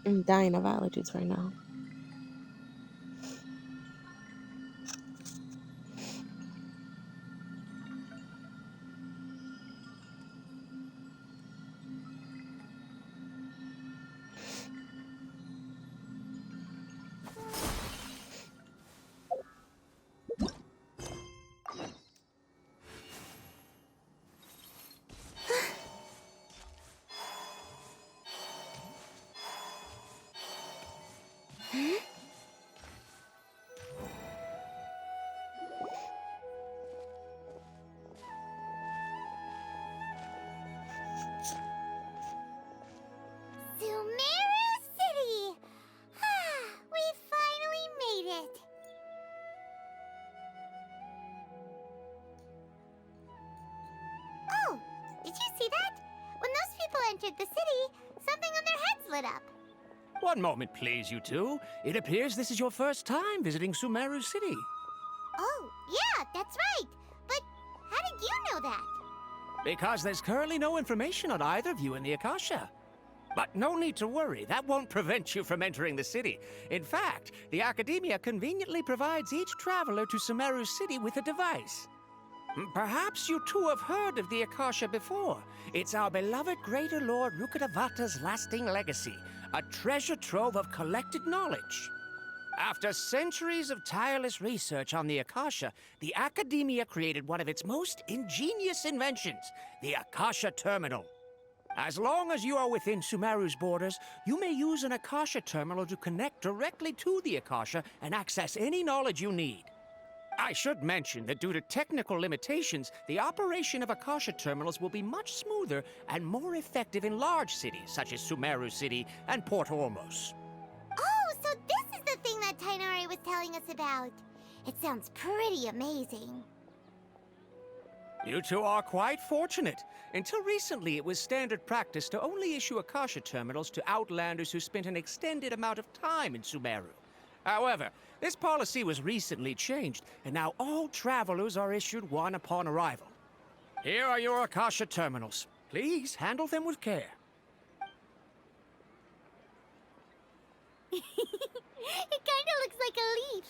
I'm dying of allergies right now. Sumeru City! We finally made it! Oh, did you see that? When those people entered the city, something on their heads lit up. One moment, please, you two. It appears this is your first time visiting Sumeru City. Oh, yeah, that's right. But how did you know that? Because there's currently no information on either of you in the Akasha. But no need to worry, that won't prevent you from entering the city. In fact, the Academia conveniently provides each traveler to Sumeru City with a device. Perhaps you two have heard of the Akasha before. It's our beloved Greater Lord Rukkhadevata's lasting legacy, a treasure trove of collected knowledge. After centuries of tireless research on the Akasha, the Academia created one of its most ingenious inventions, the Akasha Terminal. As long as you are within Sumeru's borders, you may use an Akasha Terminal to connect directly to the Akasha and access any knowledge you need. I should mention that due to technical limitations, the operation of Akasha terminals will be much smoother and more effective in large cities such as Sumeru City and Port Ormos. Oh, so this is the thing that Tainari was telling us about. It sounds pretty amazing. You two are quite fortunate. Until recently, it was standard practice to only issue Akasha terminals to outlanders who spent an extended amount of time in Sumeru. However, this policy was recently changed, and now all travelers are issued one upon arrival. Here are your Akasha terminals. Please handle them with care. It kinda looks like a leaf.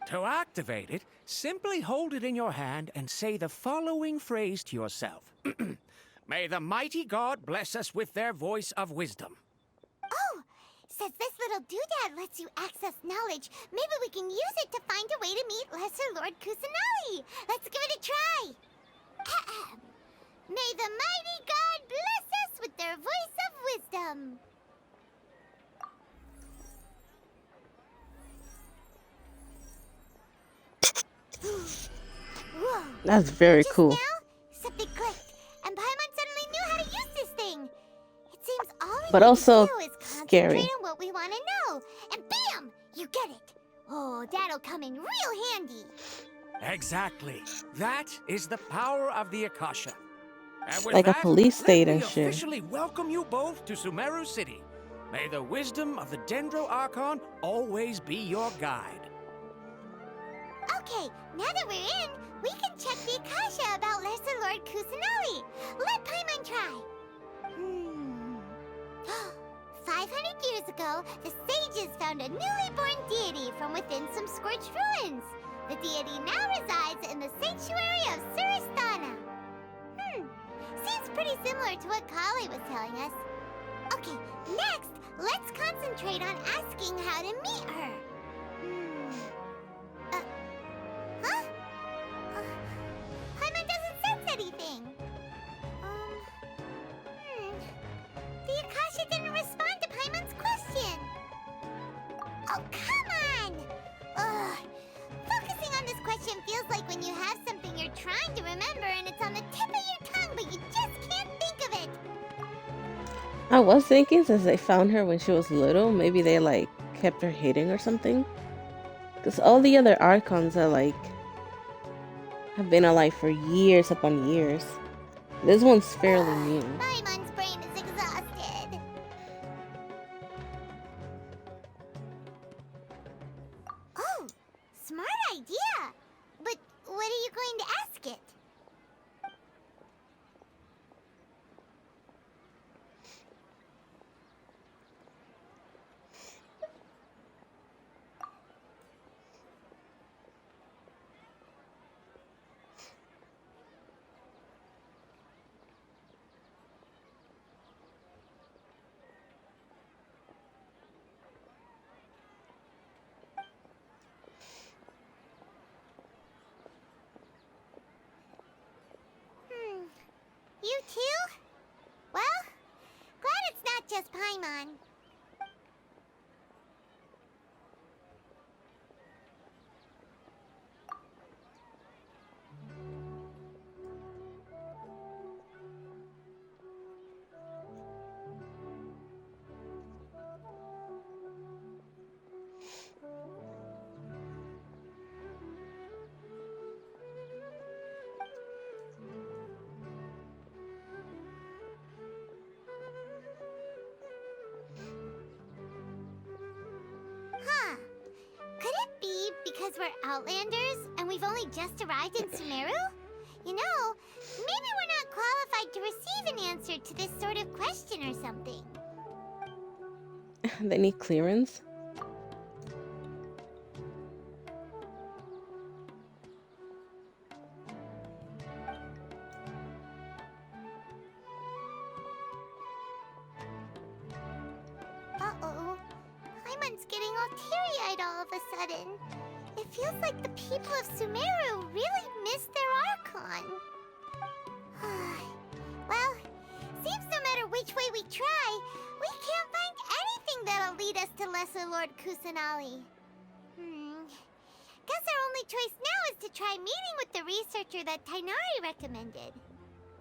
To activate it, simply hold it in your hand and say the following phrase to yourself. May the mighty God bless us with their voice of wisdom. Oh, since this little doodad lets you access knowledge, maybe we can use it to find a way to meet Lesser Lord Kusanali. Let's give it a try. Ahem. May the mighty God bless us with their voice of wisdom. Whoa. That's very Just cool. now, something clicked, and Paimon suddenly knew how to use this thing. It seems all we But need also to do is scary. concentrate on what we want to know, and bam, you get it. Oh, that'll come in real handy. Exactly. That is the power of the Akasha. And with Like a that, police let state me and shit. officially welcome you both to Sumeru City. May the wisdom of the Dendro Archon always be your guide. Okay, now that we're in, we can check the Akasha about Lesser Lord Kusanali. Let Paimon try. 500 years ago, the sages found a newly born deity from within some scorched ruins. The deity now resides in the sanctuary of Suristana. Seems pretty similar to what Kali was telling us. Okay, next, let's concentrate on asking how to meet her. Huh? Paimon doesn't sense anything. The Akasha didn't respond to Paimon's question. Oh, come on! Ugh. Focusing on this question feels like when you have something you're trying to remember and it's on the tip of your tongue, but you just can't think of it. I was thinking since they found her when she was little, maybe they like kept her hidden or something. Because all the other Archons are like have been alive for years upon years. This one's fairly new. Paimon's brain is exhausted. Oh, smart idea. But what are you going to ask it? just Paimon. Huh. Could it be because we're Outlanders and we've only just arrived in Sumeru? You know, maybe we're not qualified to receive an answer to this sort of question or something. They need clearance. Uh-oh. Paimon's getting all teary-eyed all of a sudden. It feels like the people of Sumeru really missed their Archon. Well, seems no matter which way we try, we can't find anything that'll lead us to Lesser Lord Kusanali. Guess our only choice now is to try meeting with the researcher that Tighnari recommended.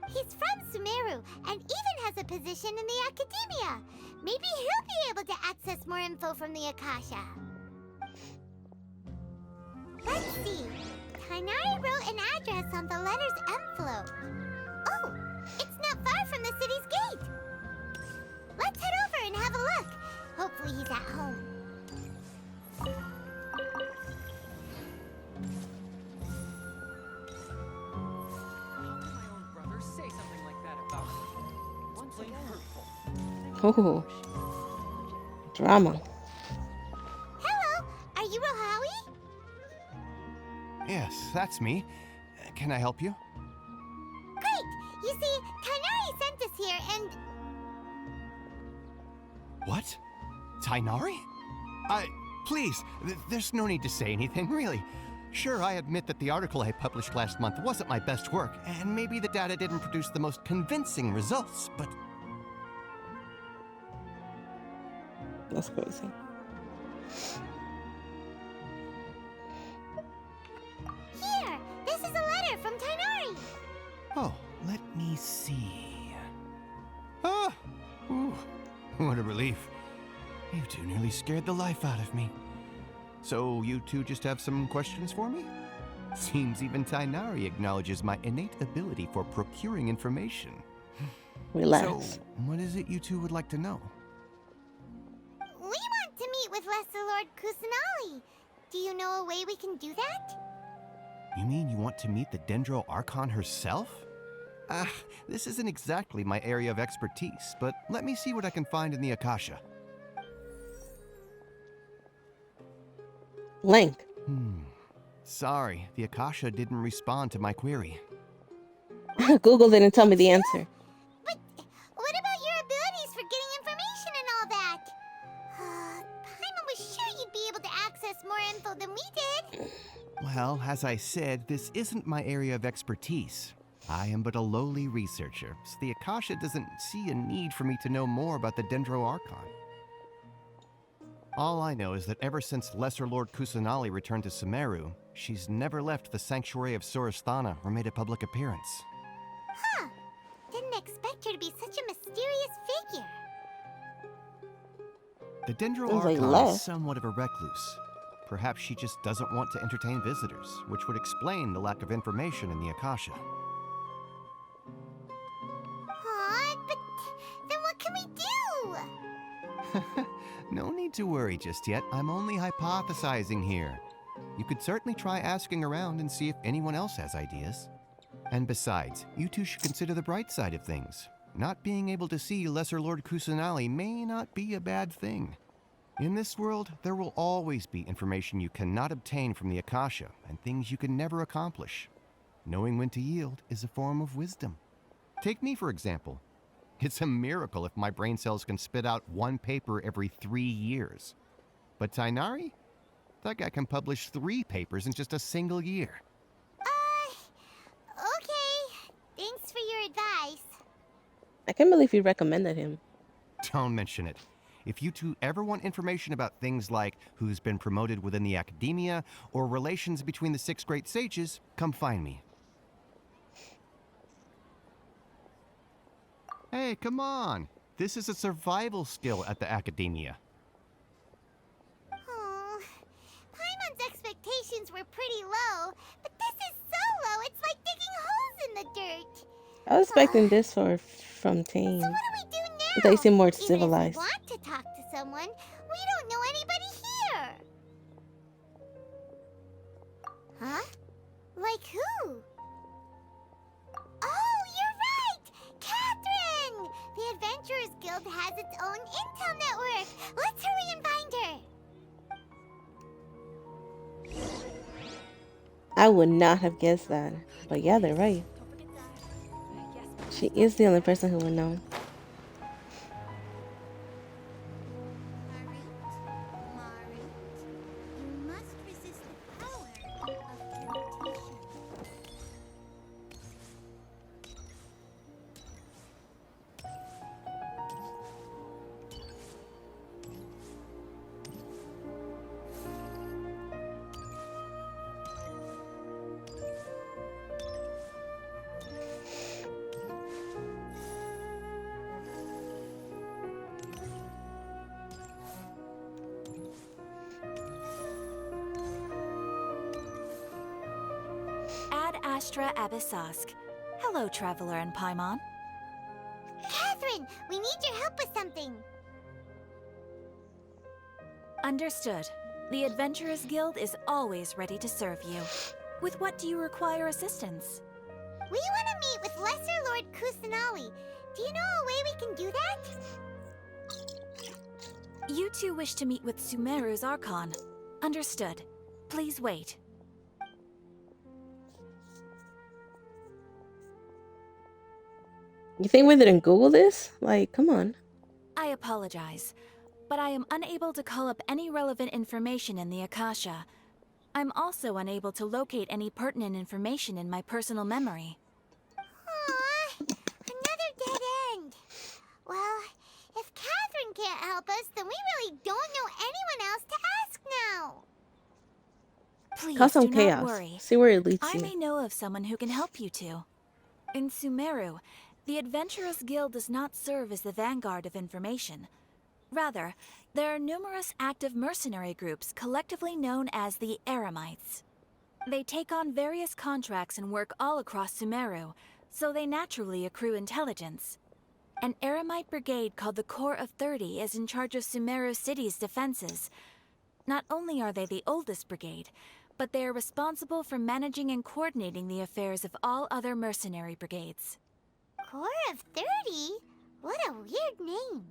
He's from Sumeru and even has a position in the Academia. Maybe he'll be able to access more info from the Akasha. Let's see. Tighnari wrote an address on the letter's envelope. Oh, it's not far from the city's gate. Let's head over and have a look. Hopefully he's at home. Oh, drama. Hello, are you Rohawi? Yes, that's me. Can I help you? Great! You see, Tighnari sent us here and... What? Tighnari? Please, there's no need to say anything, really. Sure, I admit that the article I published last month wasn't my best work, and maybe the data didn't produce the most convincing results, but... That's crazy. Here! This is a letter from Tighnari! Oh, let me see. Ah! Ooh, what a relief. You two nearly scared the life out of me. So, you two just have some questions for me? Seems even Tighnari acknowledges my innate ability for procuring information. Relax. So, what is it you two would like to know? We want to meet with Lesser Lord Kusanali. Do you know a way we can do that? You mean you want to meet the Dendro Archon herself? This isn't exactly my area of expertise, but let me see what I can find in the Akasha. Link. Sorry, the Akasha didn't respond to my query. Google didn't tell me the answer. But what about your abilities for getting information and all that? Paimon was sure you'd be able to access more info than we did. Well, as I said, this isn't my area of expertise. I am but a lowly researcher, so the Akasha doesn't see a need for me to know more about the Dendro Archon. All I know is that ever since Lesser Lord Kusanali returned to Sumeru, she's never left the Sanctuary of Sorasthana or made a public appearance. Huh. Didn't expect her to be such a mysterious figure. The Dendro Sounds like Archon left. is somewhat of a recluse. Perhaps she just doesn't want to entertain visitors, which would explain the lack of information in the Akasha. Aw, but then what can we do? No need to worry just yet. I'm only hypothesizing here. You could certainly try asking around and see if anyone else has ideas. And besides, you two should consider the bright side of things. Not being able to see Lesser Lord Kusanali may not be a bad thing. In this world, there will always be information you cannot obtain from the Akasha and things you can never accomplish. Knowing when to yield is a form of wisdom. Take me, for example. It's a miracle if my brain cells can spit out one paper every 3 years. But Tighnari? That guy can publish 3 papers in just a single year. Okay. Thanks for your advice. I can't believe you recommended him. Don't mention it. If you two ever want information about things like who's been promoted within the academia or relations between the 6 great sages, come find me. Hey, come on. This is a survival skill at the academia. Oh, Paimon's expectations were pretty low, but this is so low it's like digging holes in the dirt. I was expecting this from Tane. So what do we do now? They seem more Even civilized. if we want to talk to someone, we don't know anybody here. Huh? Like who? Oh, you're right! Catherine! The Adventurers Guild has its own intel network. Let's hurry and find her. I would not have guessed that. But yeah, they're right. She is the only person who would know. Marit, you must resist the power of temptation. Ad Astra Abyssosk. Hello, Traveler and Paimon. Catherine, we need your help with something. Understood. The Adventurers Guild is always ready to serve you. With what do you require assistance? We want to meet with Lesser Lord Kusanali. Do you know a way we can do that? You two wish to meet with Sumeru's Archon. Understood. Please wait. You think we didn't Google this? Like, come on. I apologize, but I am unable to call up any relevant information in the Akasha. I'm also unable to locate any pertinent information in my personal memory. Aww, another dead end. Well, if Catherine can't help us, then we really don't know anyone else to ask now. Please Cause some do chaos. not worry. See where it leads I you. may know of someone who can help you two. In Sumeru, the Adventurers Guild does not serve as the vanguard of information. Rather, there are numerous active mercenary groups collectively known as the Eremites. They take on various contracts and work all across Sumeru, so they naturally accrue intelligence. An Eremite brigade called the Corps of 30 is in charge of Sumeru City's defenses. Not only are they the oldest brigade, but they are responsible for managing and coordinating the affairs of all other mercenary brigades. Corps of 30? What a weird name.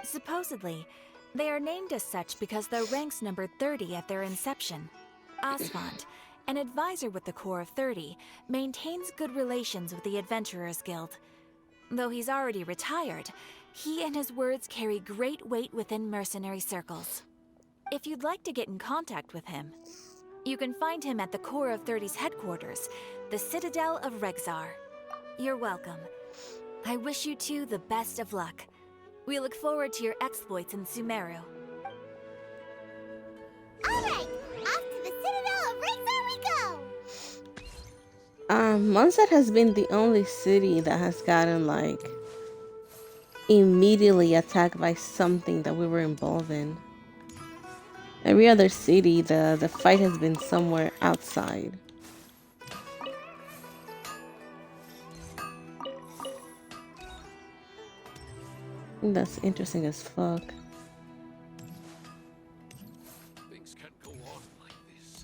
Supposedly, they are named as such because their ranks numbered 30 at their inception. Asphalt, an advisor with the Corps of 30, maintains good relations with the Adventurers Guild. Though he's already retired, he and his words carry great weight within mercenary circles. If you'd like to get in contact with him, you can find him at the Corps of 30's headquarters, the Citadel of Rexar. You're welcome. I wish you two the best of luck. We look forward to your exploits in Sumeru. Alright, off to the Citadel of Rexar we go! Mondstadt has been the only city that has gotten, like, immediately attacked by something that we were involved in. Every other city, the fight has been somewhere outside. That's interesting as fuck. Things can't go on like this.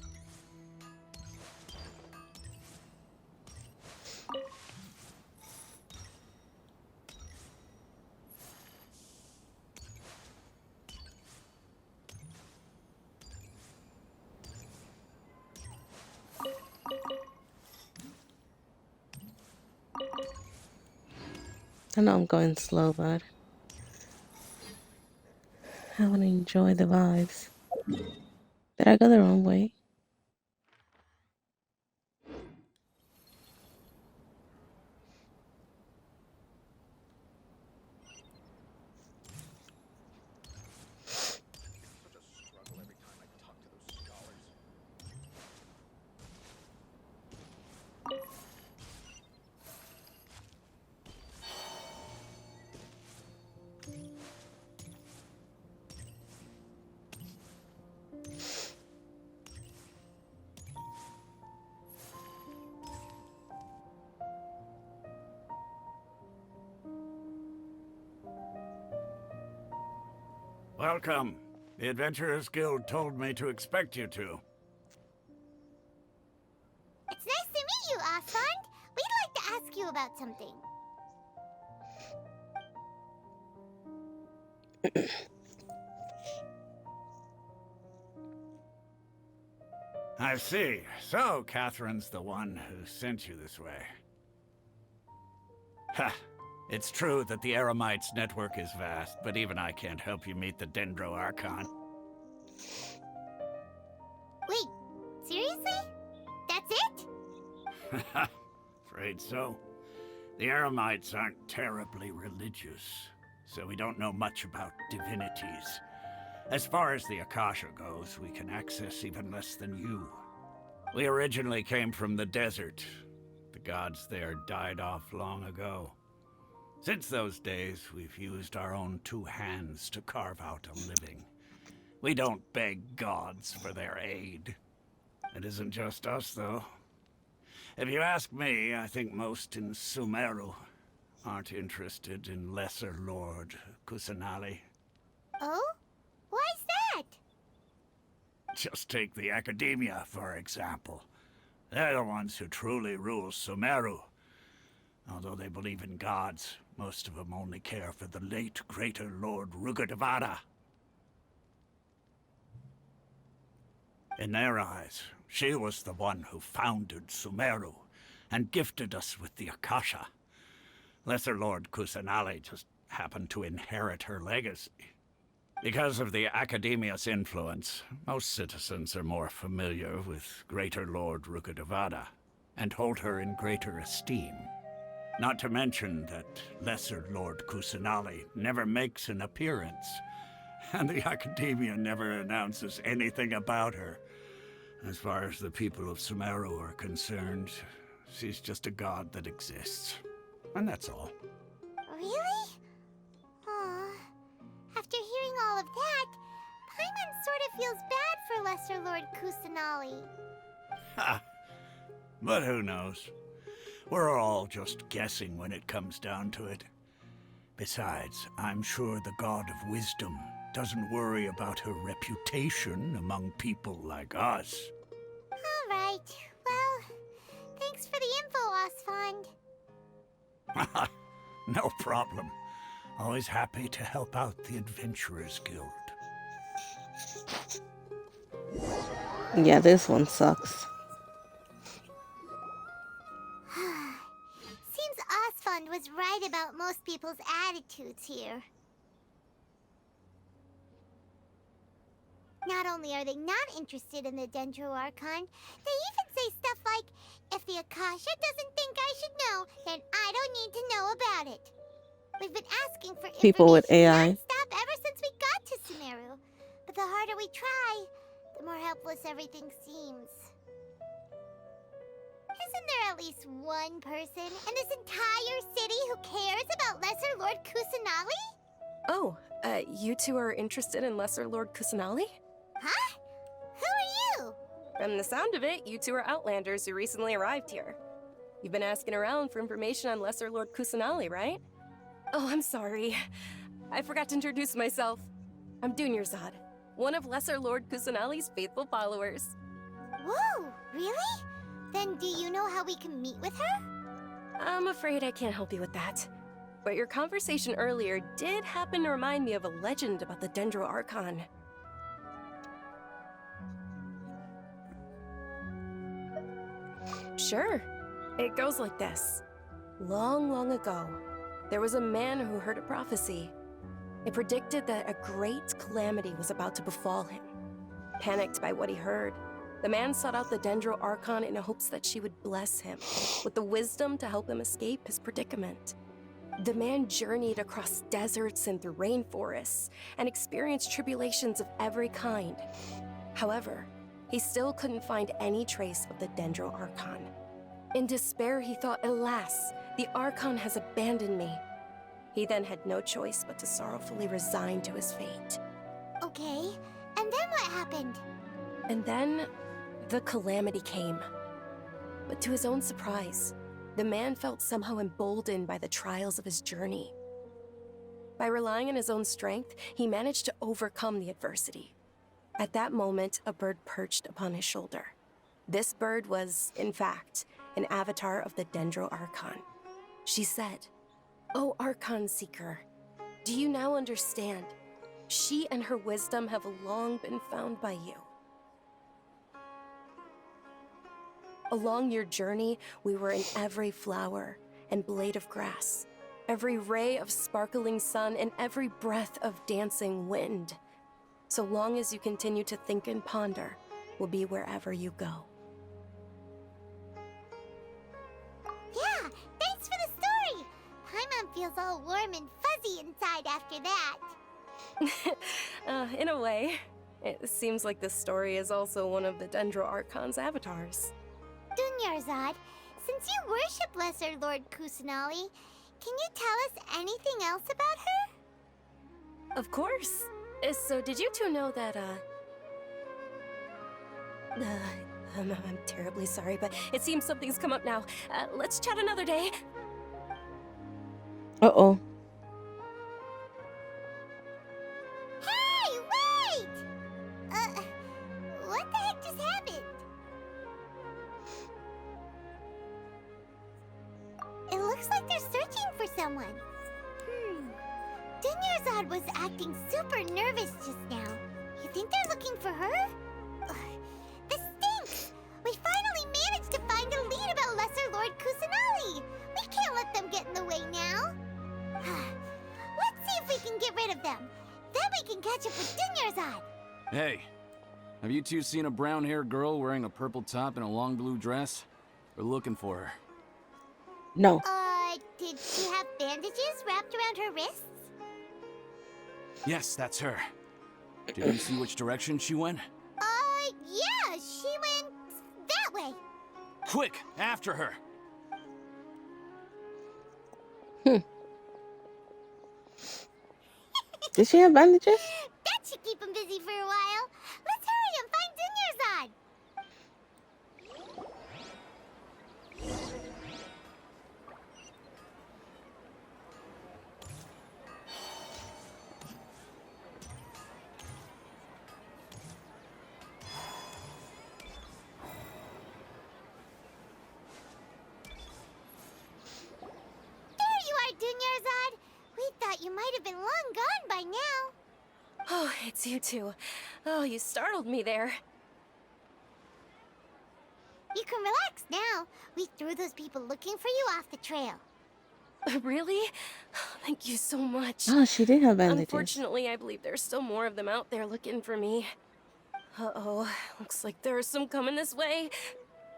I know I'm going slow, but I want to enjoy the vibes. Did I go the wrong way? Welcome. The Adventurers Guild told me to expect you two. It's nice to meet you, Osmond. We'd like to ask you about something. I see. So, Catherine's the one who sent you this way. Ha! It's true that the Eremites network is vast, but even I can't help you meet the Dendro Archon. Wait, seriously? That's it? Afraid so. The Eremites aren't terribly religious, so we don't know much about divinities. As far as the Akasha goes, we can access even less than you. We originally came from the desert. The gods there died off long ago. Since those days, we've used our own two hands to carve out a living. We don't beg gods for their aid. It isn't just us, though. If you ask me, I think most in Sumeru aren't interested in Lesser Lord Kusanali. Oh? Why's that? Just take the Academia, for example. They're the ones who truly rule Sumeru. Although they believe in gods, most of them only care for the late Greater Lord Rukkhadevata. In their eyes, she was the one who founded Sumeru and gifted us with the Akasha. Lesser Lord Kusanali just happened to inherit her legacy. Because of the Academia's influence, most citizens are more familiar with Greater Lord Rukkhadevata and hold her in greater esteem. Not to mention that Lesser Lord Kusanali never makes an appearance, and the Academia never announces anything about her. As far as the people of Sumeru are concerned, she's just a god that exists. And that's all. Really? Aw. After hearing all of that, Paimon sort of feels bad for Lesser Lord Kusanali. Ha! But who knows? We're all just guessing when it comes down to it. Besides, I'm sure the God of Wisdom doesn't worry about her reputation among people like us. All right. Well, thanks for the info, Osfond. No problem. Always happy to help out the Adventurers Guild. Yeah, this one sucks. Seems Osfond was right about most people's attitudes here. Not only are they not interested in the Dendro Archon, they even say stuff like, if the Akasha doesn't think I should know, then I don't need to know about it. We've been asking for People with information AI. non-stop ever since we got to Sumeru. But the harder we try, the more helpless everything seems. Isn't there at least one person in this entire city who cares about Lesser Lord Kusanali? Oh, you two are interested in Lesser Lord Kusanali? Huh? Who are you? From the sound of it, you two are Outlanders who recently arrived here. You've been asking around for information on Lesser Lord Kusanali, right? Oh, I'm sorry. I forgot to introduce myself. I'm Dunyarzad, one of Lesser Lord Kusanali's faithful followers. Whoa, really? Then do you know how we can meet with her? I'm afraid I can't help you with that. But your conversation earlier did happen to remind me of a legend about the Dendro Archon. Sure. It goes like this. Long, long ago, there was a man who heard a prophecy. It predicted that a great calamity was about to befall him. Panicked by what he heard, the man sought out the Dendro Archon in hopes that she would bless him with the wisdom to help him escape his predicament. The man journeyed across deserts and through rainforests and experienced tribulations of every kind. However, he still couldn't find any trace of the Dendro Archon. In despair, he thought, alas, the Archon has abandoned me. He then had no choice but to sorrowfully resign to his fate. Okay, and then what happened? And then, the calamity came. But to his own surprise, the man felt somehow emboldened by the trials of his journey. By relying on his own strength, he managed to overcome the adversity. At that moment, a bird perched upon his shoulder. This bird was, in fact, an avatar of the Dendro Archon. She said, "O Archon Seeker, do you now understand? She and her wisdom have long been found by you. Along your journey, we were in every flower and blade of grass, every ray of sparkling sun, and every breath of dancing wind. So long as you continue to think and ponder, we'll be wherever you go." Yeah, thanks for the story! Paimon feels all warm and fuzzy inside after that. In a way. It seems like this story is also one of the Dendro Archon's avatars. Dunyarzad, since you worship Lesser Lord Kusanali, can you tell us anything else about her? Of course. So did you two know that, I'm terribly sorry, but it seems something's come up now. Let's chat another day. Uh-oh. Hey, wait! What the heck just happened? It looks like they're searching for someone. Dunyarzad was acting super nervous just now. You think they're looking for her? Ugh, this stinks! We finally managed to find a lead about Lesser Lord Kusanali! We can't let them get in the way now. Let's see if we can get rid of them. Then we can catch up with Dunyarzad. Hey, have you two seen a brown-haired girl wearing a purple top and a long blue dress? We're looking for her. No. Did she have bandages wrapped around her wrists? Yes, that's her. Did you see which direction she went? Yeah, she went that way. Quick, after her! Did she have bandages? That should keep him busy for a while. Let's hurry and find Dunyarzad. There you are, Dunyarzad. We thought you might have been long gone by now. Oh, it's you two. Oh, you startled me there. You can relax now. We threw those people looking for you off the trail. Really? Thank you so much. Oh, she did have bandages. Unfortunately, I believe there's still more of them out there looking for me. Uh-oh, looks like there's some coming this way.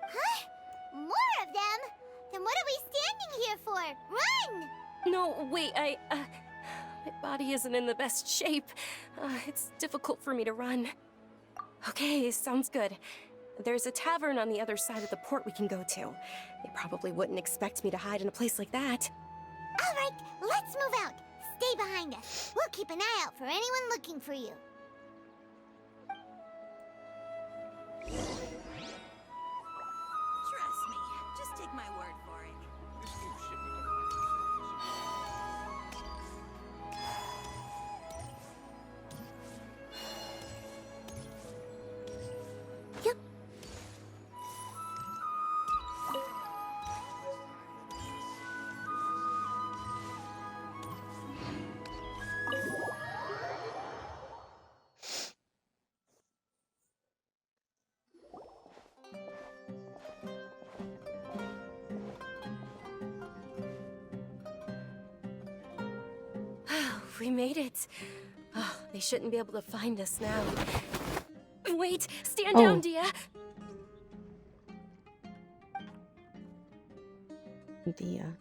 Huh? More of them? Then what are we standing here for? Run! No, wait, my body isn't in the best shape. It's difficult for me to run. Okay, sounds good. There's a tavern on the other side of the port we can go to. They probably wouldn't expect me to hide in a place like that. All right, let's move out. Stay behind us. We'll keep an eye out for anyone looking for you. Trust me, just take my word for it. Yep. We made it. Oh, they shouldn't be able to find us now. Wait, stand down, Dia. Dia.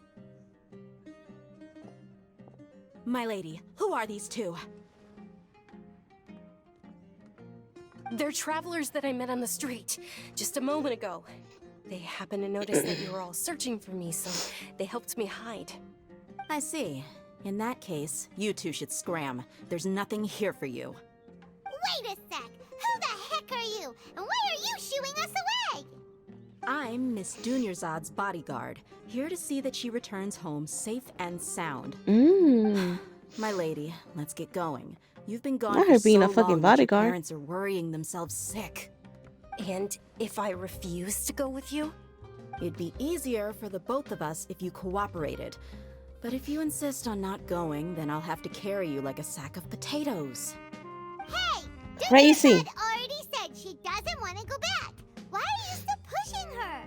My lady, who are these two? They're travelers that I met on the street just a moment ago. They happened to notice that you were all searching for me, so they helped me hide. I see. In that case, you two should scram. There's nothing here for you. Wait a sec. Who the heck are you? And why are you shooing us away? I'm Miss Dunyarzad's bodyguard, here to see that she returns home safe and sound. Mmm. My lady, let's get going. You've been gone Not for her being so a fucking long that your bodyguard. parents are worrying themselves sick. And if I refuse to go with you? It'd be easier for the both of us if you cooperated. But if you insist on not going, then I'll have to carry you like a sack of potatoes. Hey! Crazy. Dad already said she doesn't want to go back. Why are you still pushing her?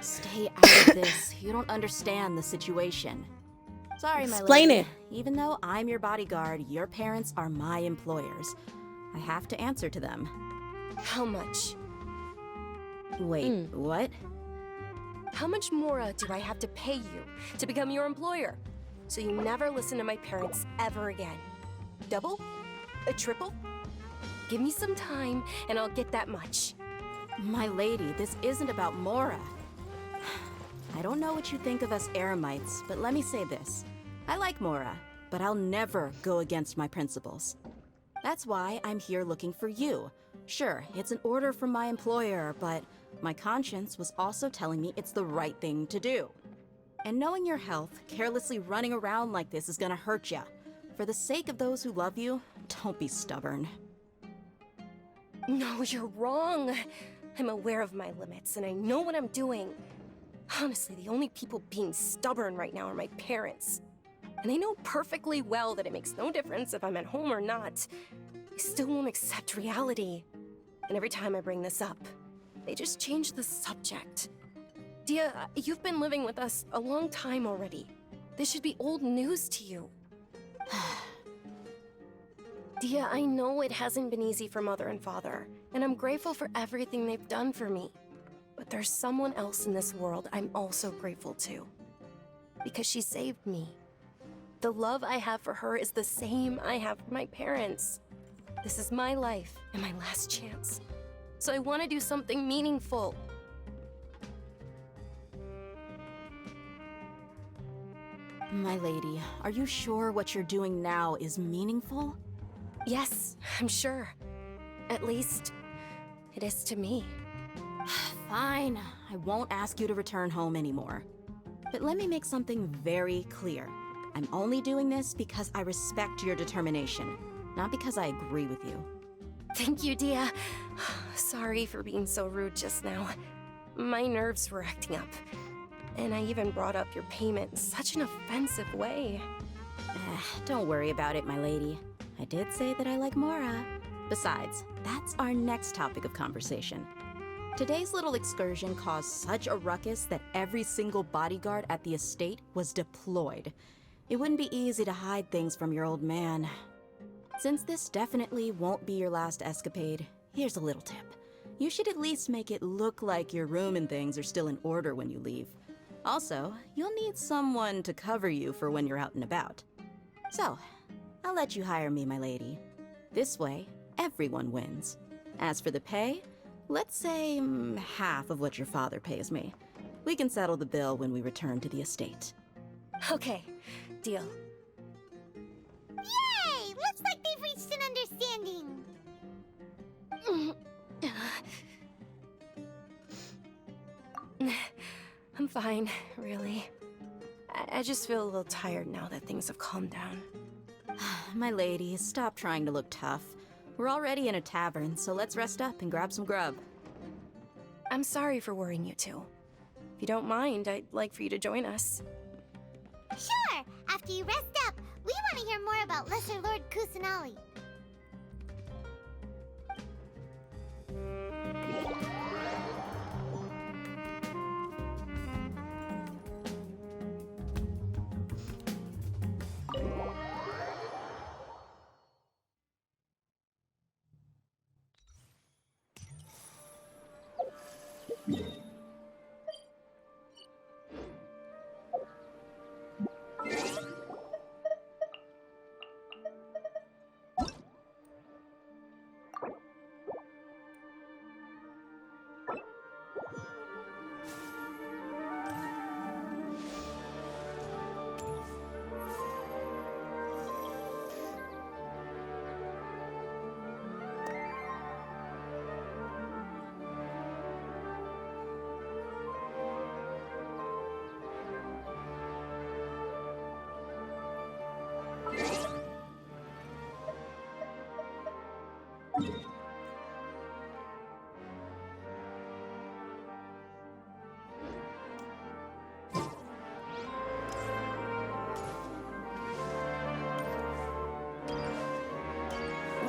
Stay out of this. You don't understand the situation. Sorry, my Explain lady. it. Even though I'm your bodyguard, your parents are my employers. I have to answer to them. How much? Wait, what? How much more do I have to pay you to become your employer? So you never listen to my parents ever again. Double? A triple? Give me some time and I'll get that much. My lady, this isn't about Mora. I don't know what you think of us Eremites, but let me say this. I like Mora, but I'll never go against my principles. That's why I'm here looking for you. Sure, it's an order from my employer, but my conscience was also telling me it's the right thing to do. And knowing your health, carelessly running around like this is gonna hurt ya. For the sake of those who love you, don't be stubborn. No, you're wrong. I'm aware of my limits and I know what I'm doing. Honestly, the only people being stubborn right now are my parents. And they know perfectly well that it makes no difference if I'm at home or not. They still won't accept reality. And every time I bring this up, they just change the subject. Dia, you've been living with us a long time already. This should be old news to you. Dia, I know it hasn't been easy for Mother and Father, and I'm grateful for everything they've done for me. But there's someone else in this world I'm also grateful to. Because she saved me. The love I have for her is the same I have for my parents. This is my life and my last chance. So I want to do something meaningful. My lady, are you sure what you're doing now is meaningful? Yes, I'm sure. At least, it is to me. Fine, I won't ask you to return home anymore. But let me make something very clear. I'm only doing this because I respect your determination, not because I agree with you. Thank you, Dia. Sorry for being so rude just now. My nerves were acting up. And I even brought up your payment in such an offensive way. Don't worry about it, my lady. I did say that I like Mora. Besides, that's our next topic of conversation. Today's little excursion caused such a ruckus that every single bodyguard at the estate was deployed. It wouldn't be easy to hide things from your old man. Since this definitely won't be your last escapade, here's a little tip. You should at least make it look like your room and things are still in order when you leave. Also, you'll need someone to cover you for when you're out and about. So, I'll let you hire me, my lady. This way, everyone wins. As for the pay, let's say half of what your father pays me. We can settle the bill when we return to the estate. Okay, deal. Yay! Looks like they've reached an understanding. I'm fine, really. I just feel a little tired now that things have calmed down. My lady, stop trying to look tough. We're already in a tavern, so let's rest up and grab some grub. I'm sorry for worrying you two. If you don't mind, I'd like for you to join us. Sure! After you rest up, we want to hear more about Lesser Lord Kusanali.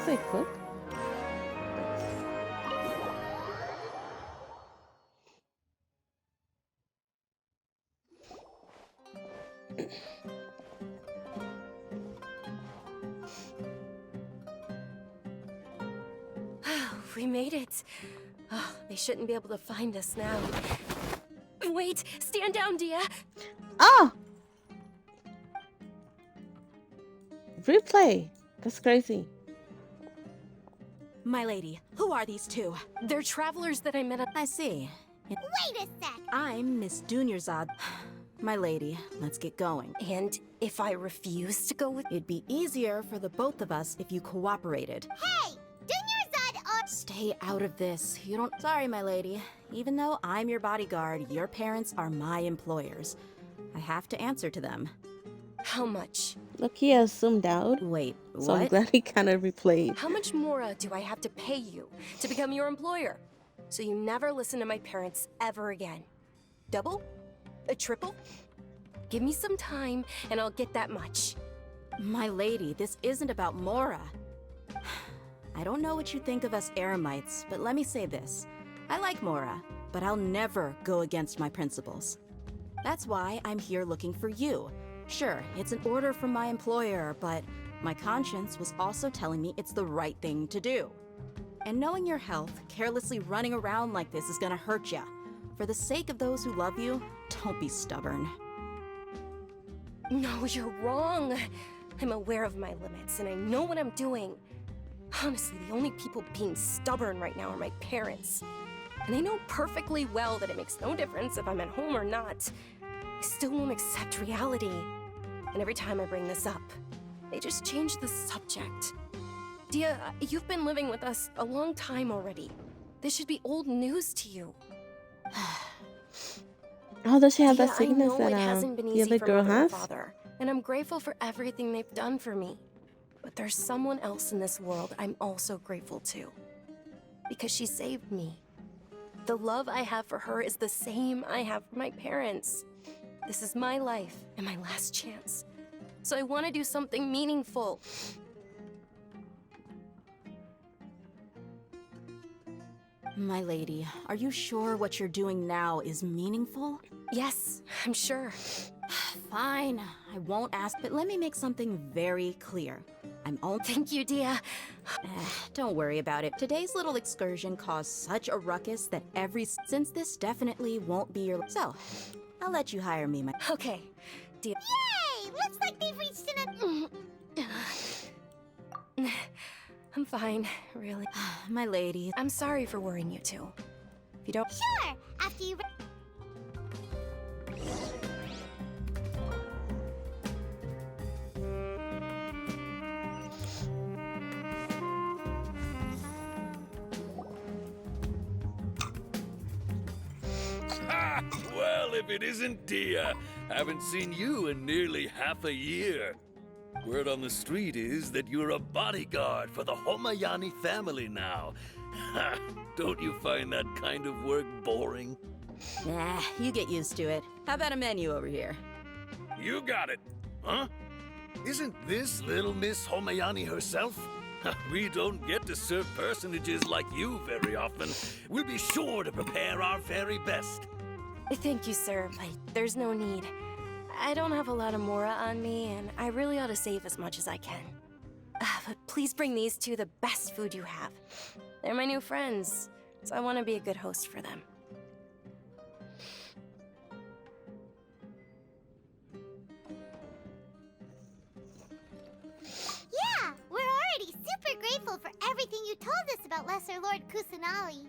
they cook? We made it. Oh, they shouldn't be able to find us now. Wait, stand down, Dia. Oh! Replay. That's crazy. My lady, who are these two? They're travelers that I met at. I see. Wait a sec. I'm Miss Dunyarzad. My lady, let's get going. And if I refuse to go with. It'd be easier for the both of us if you cooperated. Hey, Dunyarzad or Stay out of this. You don't. Sorry, my lady. Even though I'm your bodyguard, your parents are my employers. I have to answer to them. How much? Look, he assumed out. Wait, So I'm what? glad he kind of replayed. How much more do I have to pay you to become your employer? So you never listen to my parents ever again. Double? A triple? Give me some time and I'll get that much. My lady, this isn't about Mora. I don't know what you think of us Eremites, but let me say this. I like Mora, but I'll never go against my principles. That's why I'm here looking for you. Sure, it's an order from my employer, but my conscience was also telling me it's the right thing to do. And knowing your health, carelessly running around like this is gonna hurt ya. For the sake of those who love you, don't be stubborn. No, you're wrong. I'm aware of my limits and I know what I'm doing. Honestly, the only people being stubborn right now are my parents. And I know perfectly well that it makes no difference if I'm at home or not. I still won't accept reality. And every time I bring this up, they just change the subject. Dia, you've been living with us a long time already. This should be old news to you. Oh, does she have Dia, that I sickness know that it hasn't been the easy other for girl Mother and has? Father, and I'm grateful for everything they've done for me. But there's someone else in this world I'm also grateful to. Because she saved me. The love I have for her is the same I have for my parents. This is my life and my last chance. So I want to do something meaningful. My lady, are you sure what you're doing now is meaningful? Yes, I'm sure. Fine, I won't ask, but let me make something very clear. I'm all. Thank you, Dia. Don't worry about it. Today's little excursion caused such a ruckus that since this definitely won't be your. So, I'll let you hire me, my. Okay, Dia. Yay! Looks like they've reached an. I'm fine, really. My lady. I'm sorry for worrying you too. If you don't. Sure. After you. Ah, well, if it isn't Dia. Haven't seen you in nearly half a year. Word on the street is that you're a bodyguard for the Homayani family now. Ha, don't you find that kind of work boring? Nah, you get used to it. How about a menu over here? You got it. Huh? Isn't this little Miss Homayani herself? We don't get to serve personages like you very often. We'll be sure to prepare our very best. Thank you, sir, but there's no need. I don't have a lot of Mora on me, and I really ought to save as much as I can. But please bring these two the best food you have. They're my new friends, so I want to be a good host for them. Yeah, we're already super grateful for everything you told us about Lesser Lord Kusanali.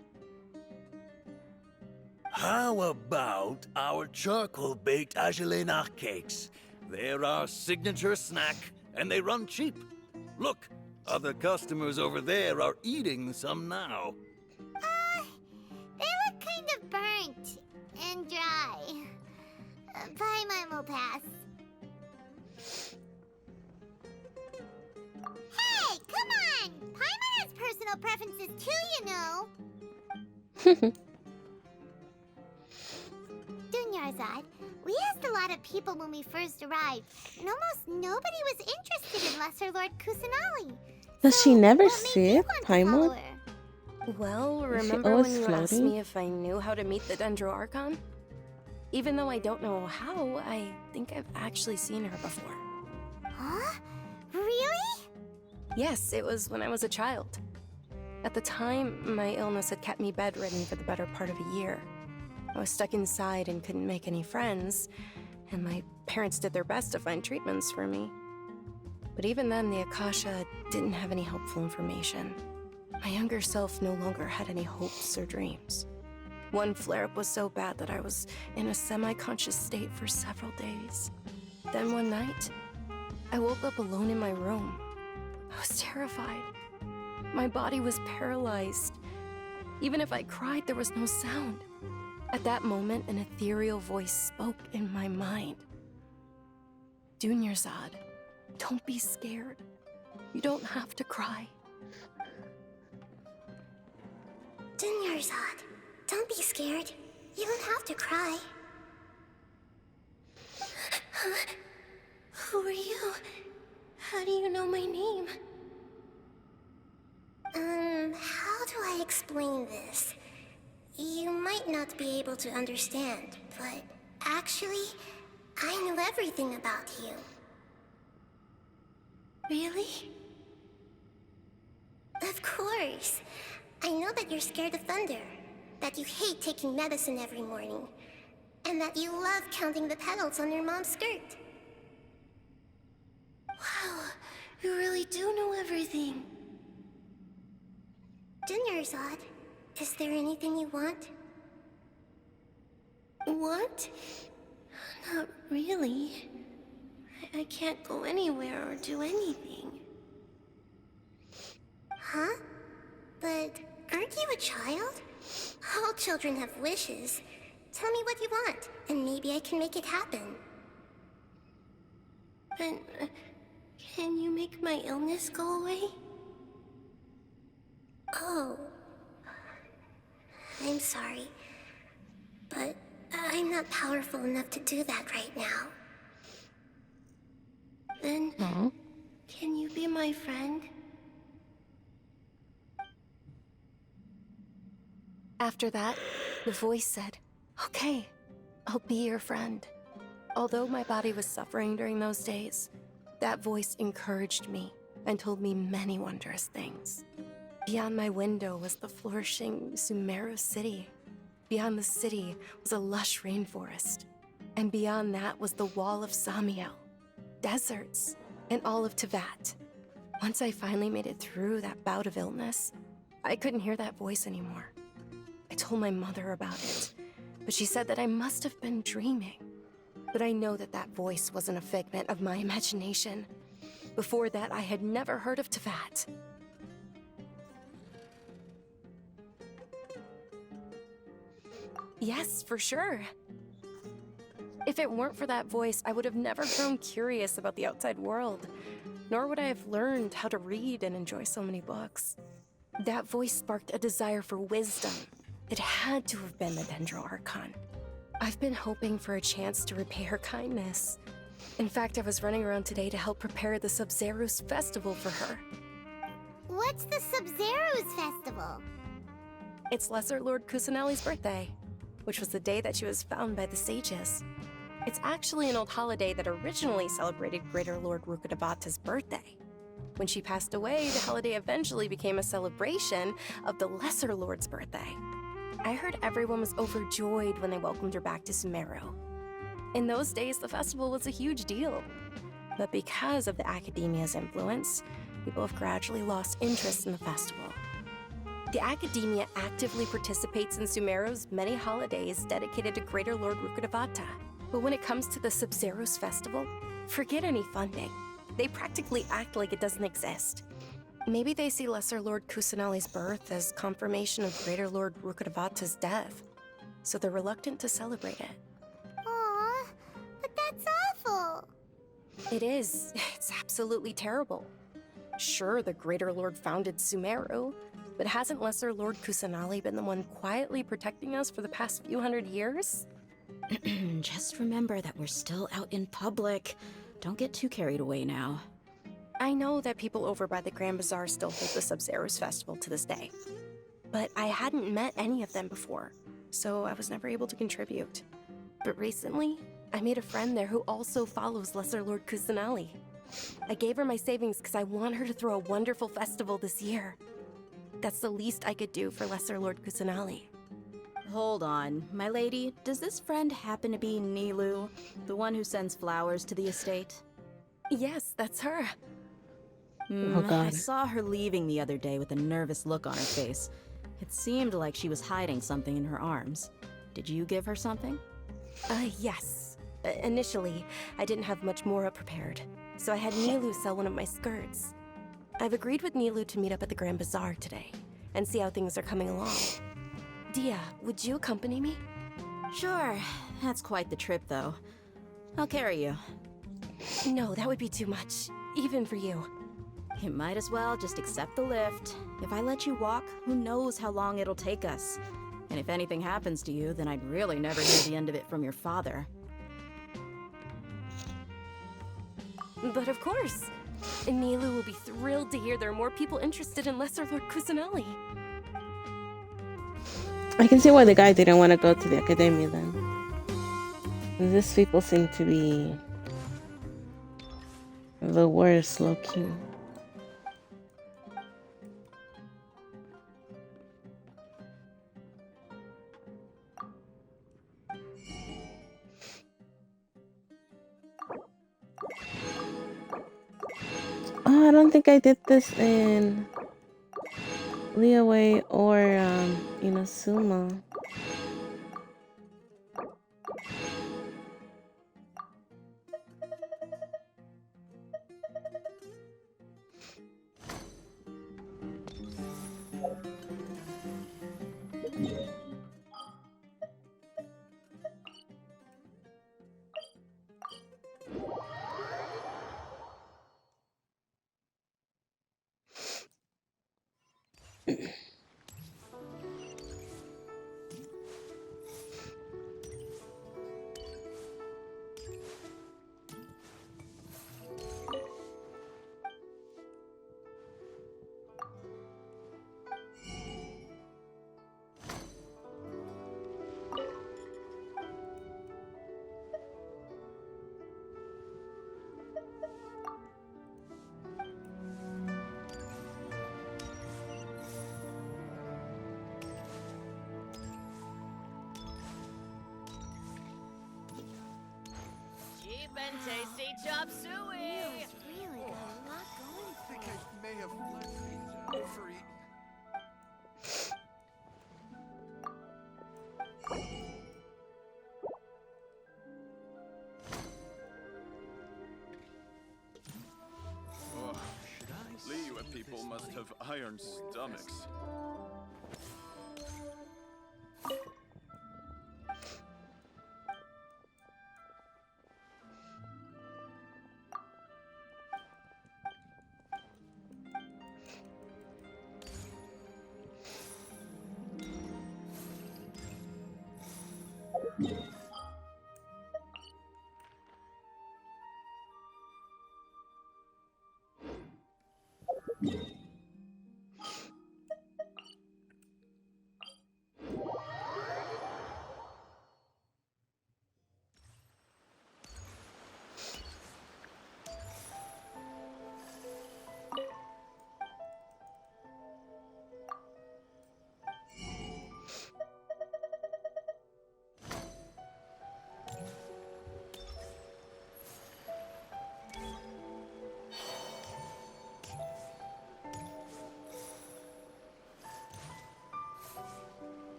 How about our charcoal-baked Agelenach cakes? They're our signature snack, and they run cheap. Look, other customers over there are eating some now. They look kind of burnt and dry. Paimon will pass. Hey, come on! Paimon has personal preferences too, you know. Dunyarzad, we asked a lot of people when we first arrived, and almost nobody was interested in Lesser Lord Kusanali. Does she So, never what see made you it, want to follow Paimon? her? Well, Is she remember always when you asked floating? me if I knew how to meet the Dendro Archon? Even though I don't know how, I think I've actually seen her before. Huh? Really? Yes, it was when I was a child. At the time, my illness had kept me bedridden for the better part of a year. I was stuck inside and couldn't make any friends, and my parents did their best to find treatments for me. But even then, the Akasha didn't have any helpful information. My younger self no longer had any hopes or dreams. One flare-up was so bad that I was in a semi-conscious state for several days. Then one night, I woke up alone in my room. I was terrified. My body was paralyzed. Even if I cried, there was no sound. At that moment, an ethereal voice spoke in my mind. Dunyarzad, don't be scared. You don't have to cry. Dunyarzad, don't be scared. You don't have to cry. Who are you? How do you know my name? How do I explain this? You might not be able to understand, but actually, I know everything about you. Really? Of course. I know that you're scared of thunder, that you hate taking medicine every morning, and that you love counting the petals on your mom's skirt. Wow, you really do know everything. Dunyarzad, is there anything you want? Want? Not really. I can't go anywhere or do anything. Huh? But aren't you a child? All children have wishes. Tell me what you want, and maybe I can make it happen. But can you make my illness go away? Oh. I'm sorry. But I'm not powerful enough to do that right now. Then, can you be my friend? After that, the voice said, "Okay, I'll be your friend." Although my body was suffering during those days, that voice encouraged me and told me many wondrous things. Beyond my window was the flourishing Sumeru city. Beyond the city was a lush rainforest. And beyond that was the wall of Samiel, deserts, and all of Teyvat. Once I finally made it through that bout of illness, I couldn't hear that voice anymore. I told my mother about it, but she said that I must have been dreaming. But I know that that voice wasn't a figment of my imagination. Before that, I had never heard of Teyvat. Yes, for sure. If it weren't for that voice, I would have never grown curious about the outside world, nor would I have learned how to read and enjoy so many books. That voice sparked a desire for wisdom. It had to have been the Dendro Archon. I've been hoping for a chance to repay her kindness. In fact, I was running around today to help prepare the Sub-Zerus festival for her. What's the Sub-Zerus festival? It's Lesser Lord Kusanali's birthday, which was the day that she was found by the sages. It's actually an old holiday that originally celebrated Greater Lord Rukkhadevata's birthday. When she passed away, the holiday eventually became a celebration of the Lesser Lord's birthday. I heard everyone was overjoyed when they welcomed her back to Sumeru. In those days, the festival was a huge deal. But because of the Academia's influence, people have gradually lost interest in the festival. The Academia actively participates in Sumeru's many holidays dedicated to Greater Lord Rukkhadevata. But when it comes to the Sub-Zerus festival, forget any funding. They practically act like it doesn't exist. Maybe they see Lesser Lord Kusanali's birth as confirmation of Greater Lord Rukkhadevata's death, so they're reluctant to celebrate it. Aw, but that's awful. It is. It's absolutely terrible. Sure, the Greater Lord founded Sumeru, but hasn't Lesser Lord Kusanali been the one quietly protecting us for the past few hundred years? Just remember that we're still out in public. Don't get too carried away now. I know that people over by the Grand Bazaar still hold the Sub-Zero's festival to this day, but I hadn't met any of them before, so I was never able to contribute. But recently, I made a friend there who also follows Lesser Lord Kusanali. I gave her my savings because I want her to throw a wonderful festival this year. That's the least I could do for Lesser Lord Kusanali. Hold on, my lady. Does this friend happen to be Nilou, the one who sends flowers to the estate? Yes, that's her. Oh, God. I saw her leaving the other day with a nervous look on her face. It seemed like she was hiding something in her arms. Did you give her something? Yes. Initially, I didn't have much more prepared, so I had Nilou sell one of my skirts. I've agreed with Nilou to meet up at the Grand Bazaar today, and see how things are coming along. Dia, would you accompany me? Sure. That's quite the trip, though. I'll carry you. No, that would be too much, even for you. You might as well just accept the lift. If I let you walk, who knows how long it'll take us. And if anything happens to you, then I'd really never hear the end of it from your father. But of course. Nilou will be thrilled to hear there are more people interested in Lesser Lord Kusanali. I can see why the guy didn't want to go to the academia then. These people seem to be the worst, low-key. Oh, I don't think I did this in Liyue or Inazuma. Cheap and tasty chop suey! Really got a lot going for I think it. I may have left these out for eating. Liyue people must have iron stomachs.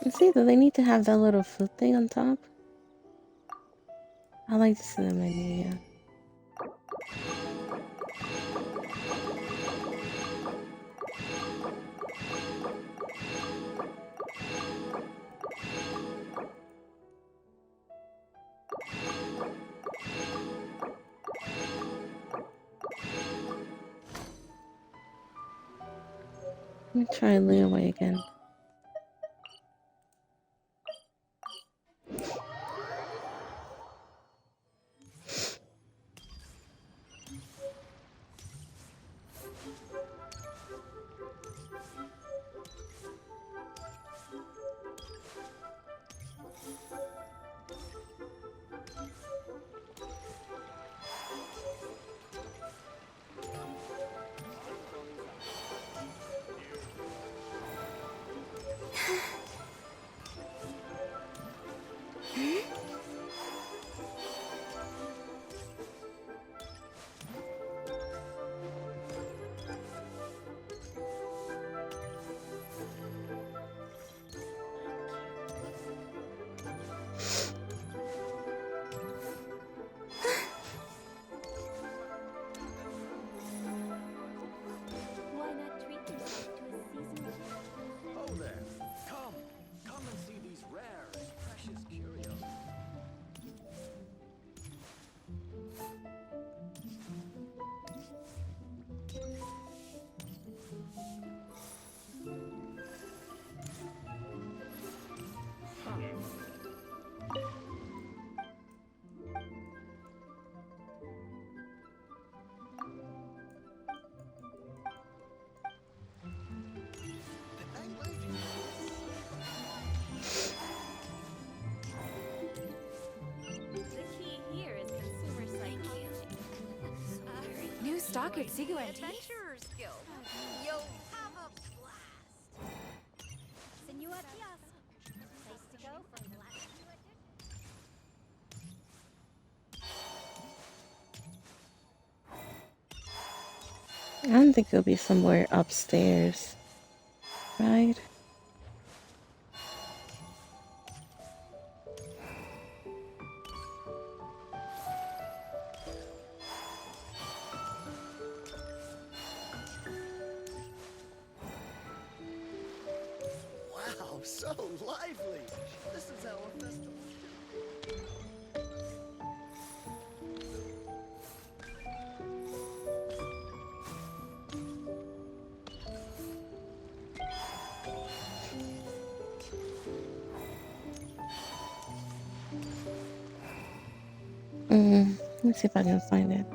See, do they need to have that little food thing on top? I like to see the menu, yeah. Let me try Liyue again. Stockard Sigu Antique? Adventurers Guild. You'll have a blast. Senua Kiosk. Place to go for black. I don't think it'll be somewhere upstairs, right? Wow, so lively! This is how a festival. Let me see if I can find it.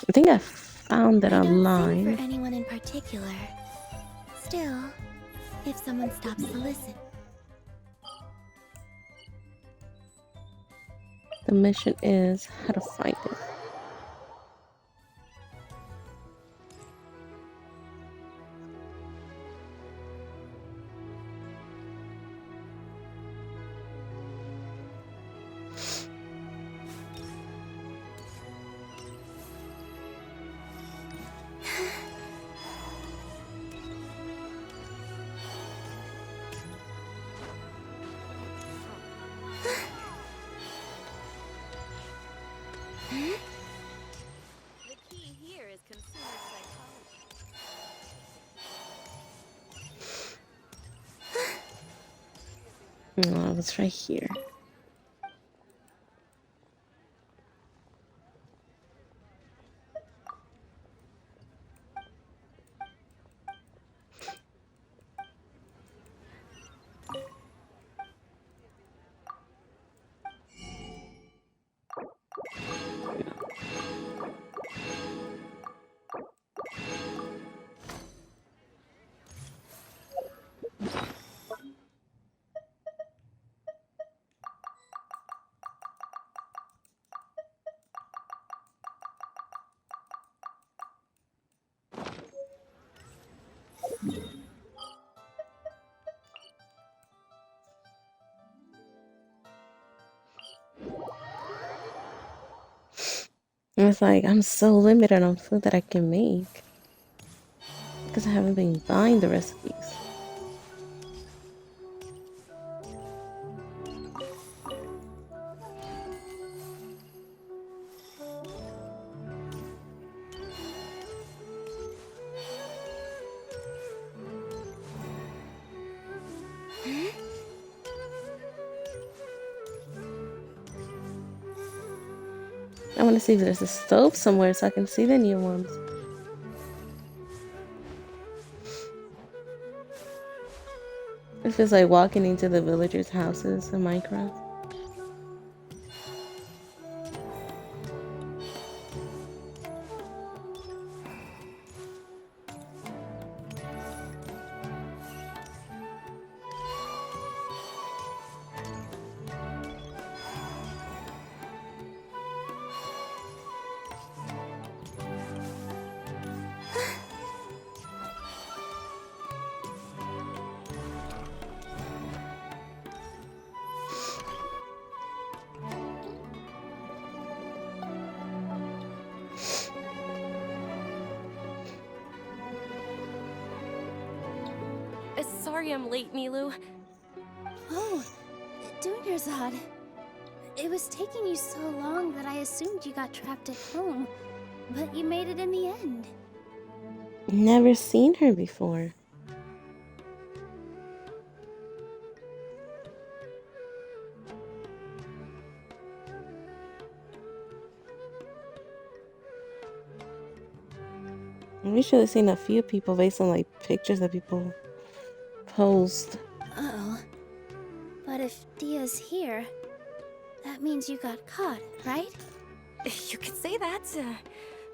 I think I found it I don't sing online. for anyone in particular. Still, if someone stops to listen. The mission is how to find it. The key here is consumer psychology. Oh, it's right here. And it's like I'm so limited on food that I can make because I haven't been buying the recipes. I want to see if there's a stove somewhere so I can see the new ones. It feels like walking into the villagers' houses in Minecraft. Sorry I'm late, Nilou. Oh, Dunyarzad. It was taking you so long that I assumed you got trapped at home. But you made it in the end. Never seen her before. We should have seen a few people based on like pictures that people post. Uh-oh. But if Dia's here, that means you got caught, right? You could say that,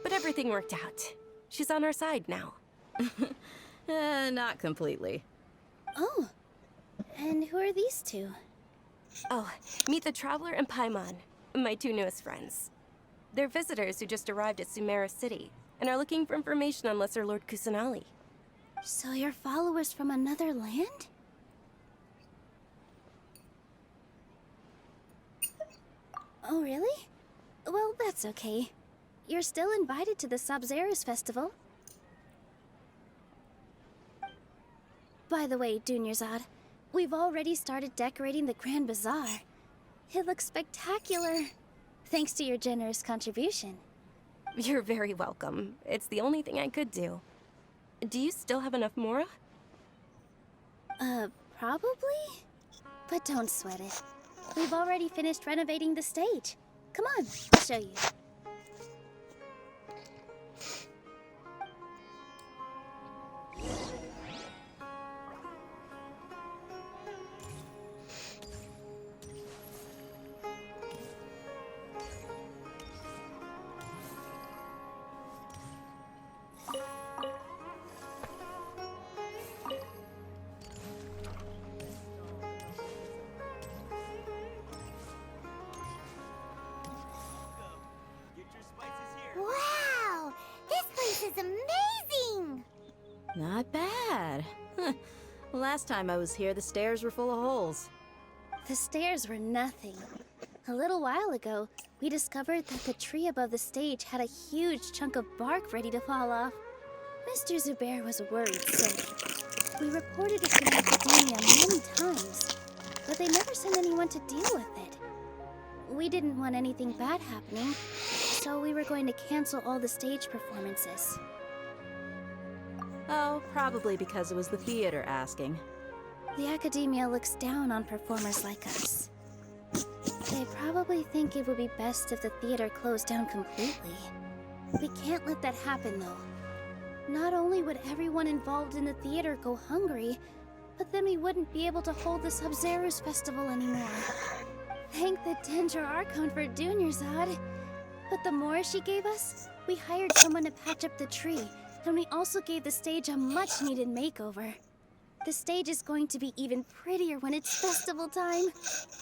but everything worked out. She's on our side now. Not completely. Oh, and who are these two? Oh, meet the Traveler and Paimon, my two newest friends. They're visitors who just arrived at Sumeru City and are looking for information on Lesser Lord Kusanali. So you're followers from another land? Oh, really? Well, that's okay. You're still invited to the Sabzeruz Festival. By the way, Dunyarzad, we've already started decorating the Grand Bazaar. It looks spectacular, thanks to your generous contribution. You're very welcome. It's the only thing I could do. Do you still have enough Mora? Probably? But don't sweat it. We've already finished renovating the stage. Come on, I'll show you. Wow! This place is amazing! Not bad. Huh. Last time I was here, the stairs were full of holes. The stairs were nothing. A little while ago, we discovered that the tree above the stage had a huge chunk of bark ready to fall off. Mr. Zubair was worried sick. We reported it to the Academia many times, but they never sent anyone to deal with it. We didn't want anything bad happening, so we were going to cancel all the stage performances. Oh, probably because it was the theater asking. The Academia looks down on performers like us. They probably think it would be best if the theater closed down completely. We can't let that happen, though. Not only would everyone involved in the theater go hungry, but then we wouldn't be able to hold the Sabzeruz Festival anymore. Thank the Dendra Archon for Dunyarzad. But the more she gave us, we hired someone to patch up the tree, and we also gave the stage a much-needed makeover. The stage is going to be even prettier when it's festival time.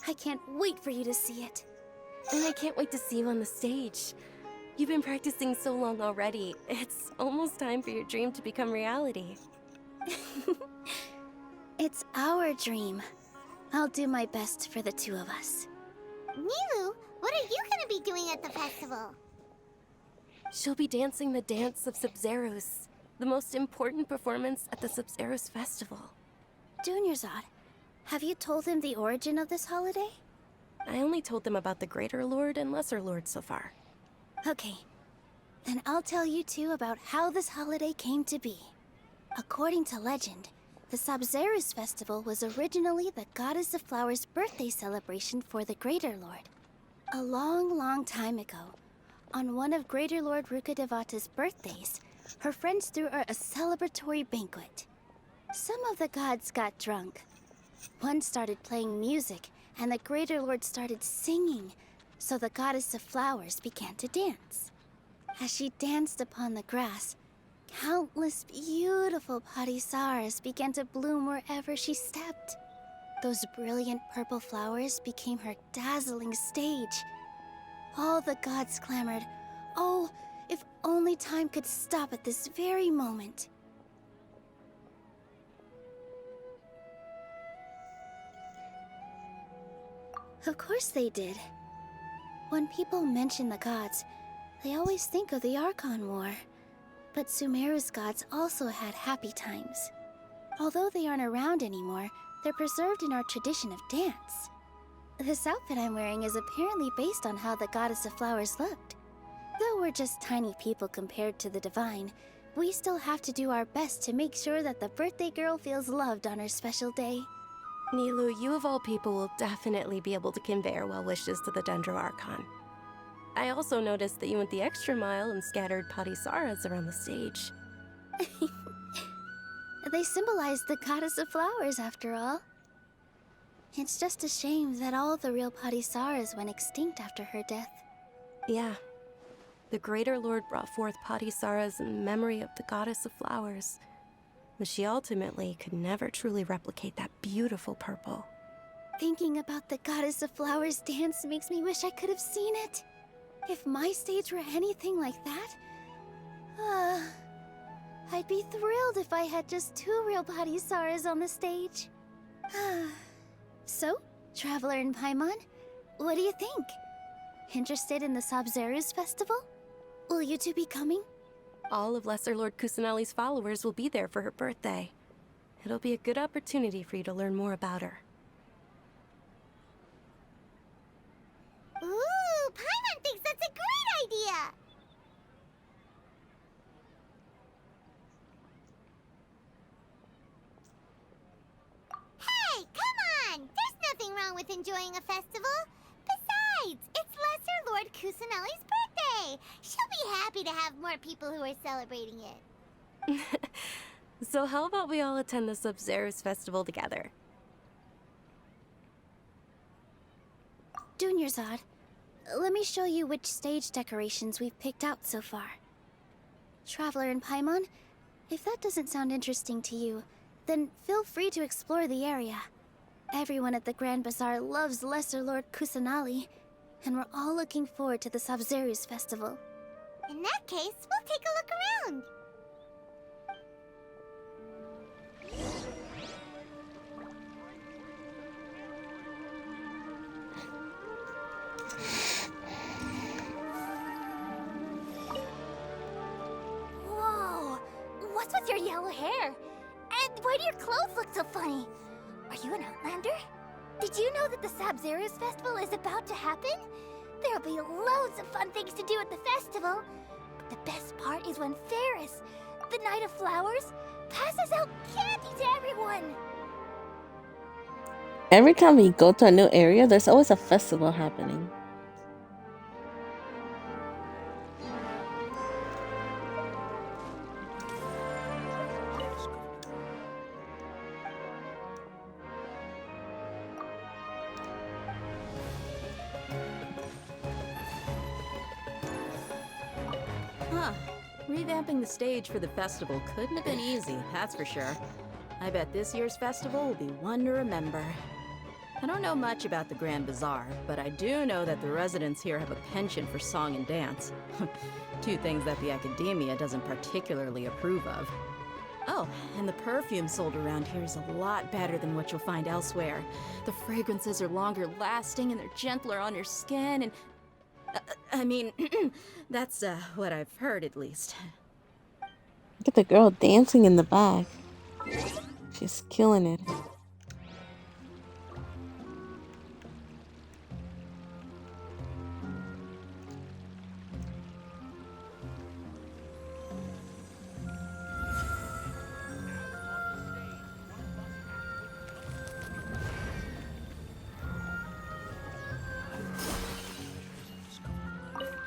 I can't wait for you to see it. And I can't wait to see you on the stage. You've been practicing so long already. It's almost time for your dream to become reality. It's our dream. I'll do my best for the two of us. Nilou, what are you gonna be doing at the festival? She'll be dancing the dance of Sabzeruz, the most important performance at the Sabzeruz Festival. Dunyarzad, have you told them the origin of this holiday? I only told them about the Greater Lord and Lesser Lord so far. Okay, then I'll tell you two about how this holiday came to be. According to legend, the Sabzeruz Festival was originally the Goddess of Flowers' birthday celebration for the Greater Lord. A long, long time ago, on one of Greater Lord Rukkhadevata's birthdays, her friends threw her a celebratory banquet. Some of the gods got drunk. One started playing music, and the Greater Lord started singing, so the Goddess of Flowers began to dance. As she danced upon the grass, countless beautiful parisaras began to bloom wherever she stepped. Those brilliant purple flowers became her dazzling stage. All the gods clamored, "Oh, if only time could stop at this very moment." Of course they did. When people mention the gods, they always think of the Archon War. But Sumeru's gods also had happy times. Although they aren't around anymore, they're preserved in our tradition of dance. This outfit I'm wearing is apparently based on how the Goddess of Flowers looked. Though we're just tiny people compared to the Divine, we still have to do our best to make sure that the birthday girl feels loved on her special day. Nilou, you of all people will definitely be able to convey our well wishes to the Dendro Archon. I also noticed that you went the extra mile and scattered Patisaras around the stage. They symbolize the Goddess of Flowers, after all. It's just a shame that all the real Patisaras went extinct after her death. Yeah. The Greater Lord brought forth Patisaras in memory of the Goddess of Flowers, but she ultimately could never truly replicate that beautiful purple. Thinking about the Goddess of Flowers dance makes me wish I could have seen it. If my stage were anything like that, I'd be thrilled if I had just 2 real Patisaras on the stage. So, Traveler and Paimon, what do you think? Interested in the Sabzeruz festival? Will you two be coming? All of Lesser Lord Kusanali's followers will be there for her birthday. It'll be a good opportunity for you to learn more about her. Ooh, Paimon thinks that's a great idea! Hey, come on! There's nothing wrong with enjoying a festival. Besides, it's Lesser Lord Kusanali's birthday. She'll be happy to have more people who are celebrating it. So how about we all attend the Sabzeruz festival together? Dunyarzad, let me show you which stage decorations we've picked out so far. Traveler and Paimon, if that doesn't sound interesting to you, then feel free to explore the area. Everyone at the Grand Bazaar loves Lesser Lord Kusanali, and we're all looking forward to the Sabzeruz festival. In that case, we'll take a look around. Whoa! What's with your yellow hair? And why do your clothes look so funny? Are you an Outlander? Did you know that the Sabzeruz festival is about to happen? There'll be loads of fun things to do at the festival. But the best part is when Ferris, the Knight of Flowers, passes out candy to everyone. Every time we go to a new area, there's always a festival happening. Huh. Revamping the stage for the festival couldn't have been easy, that's for sure. I bet this year's festival will be one to remember. I don't know much about the Grand Bazaar, but I do know that the residents here have a penchant for song and dance. 2 things that the Academia doesn't particularly approve of. Oh, and the perfume sold around here is a lot better than what you'll find elsewhere. The fragrances are longer lasting and they're gentler on your skin and... I mean, that's what I've heard at least. Look at the girl dancing in the back. She's killing it.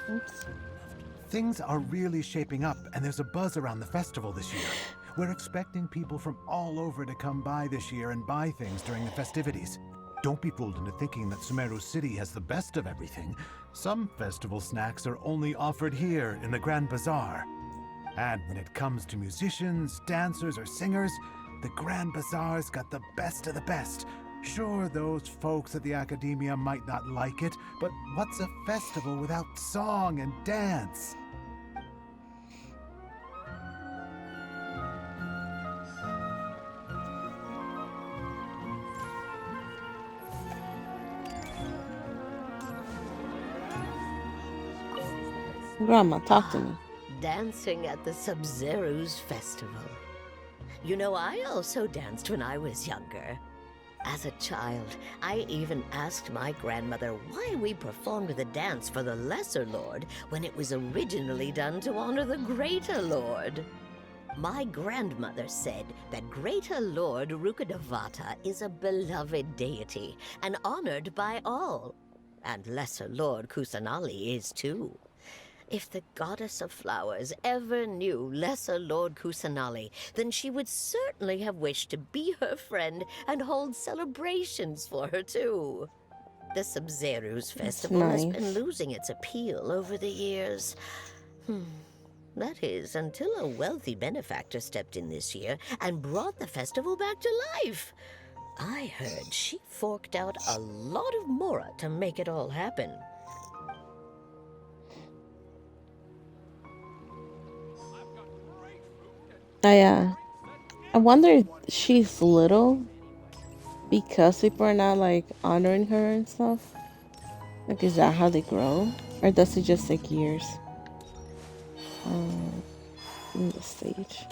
Oops. Things are really shaping up, and there's a buzz around the festival this year. We're expecting people from all over to come by this year and buy things during the festivities. Don't be fooled into thinking that Sumeru City has the best of everything. Some festival snacks are only offered here in the Grand Bazaar. And when it comes to musicians, dancers, or singers, the Grand Bazaar's got the best of the best. Sure, those folks at the Academia might not like it, but what's a festival without song and dance? Grandma, talk to me. Dancing at the Sabzeruz festival. You know, I also danced when I was younger. As a child, I even asked my grandmother why we performed the dance for the Lesser Lord when it was originally done to honor the Greater Lord. My grandmother said that Greater Lord Rukkhadevata is a beloved deity and honored by all. And Lesser Lord Kusanali is too. If the Goddess of Flowers ever knew Lesser Lord Kusanali, then she would certainly have wished to be her friend and hold celebrations for her too. The Sabzeruz festival has been losing its appeal over the years. That is, until a wealthy benefactor stepped in this year and brought the festival back to life. I heard she forked out a lot of mora to make it all happen. I wonder if she's little because people are not like honoring her and stuff. Like, is that how they grow, or does it just take years? In the stage.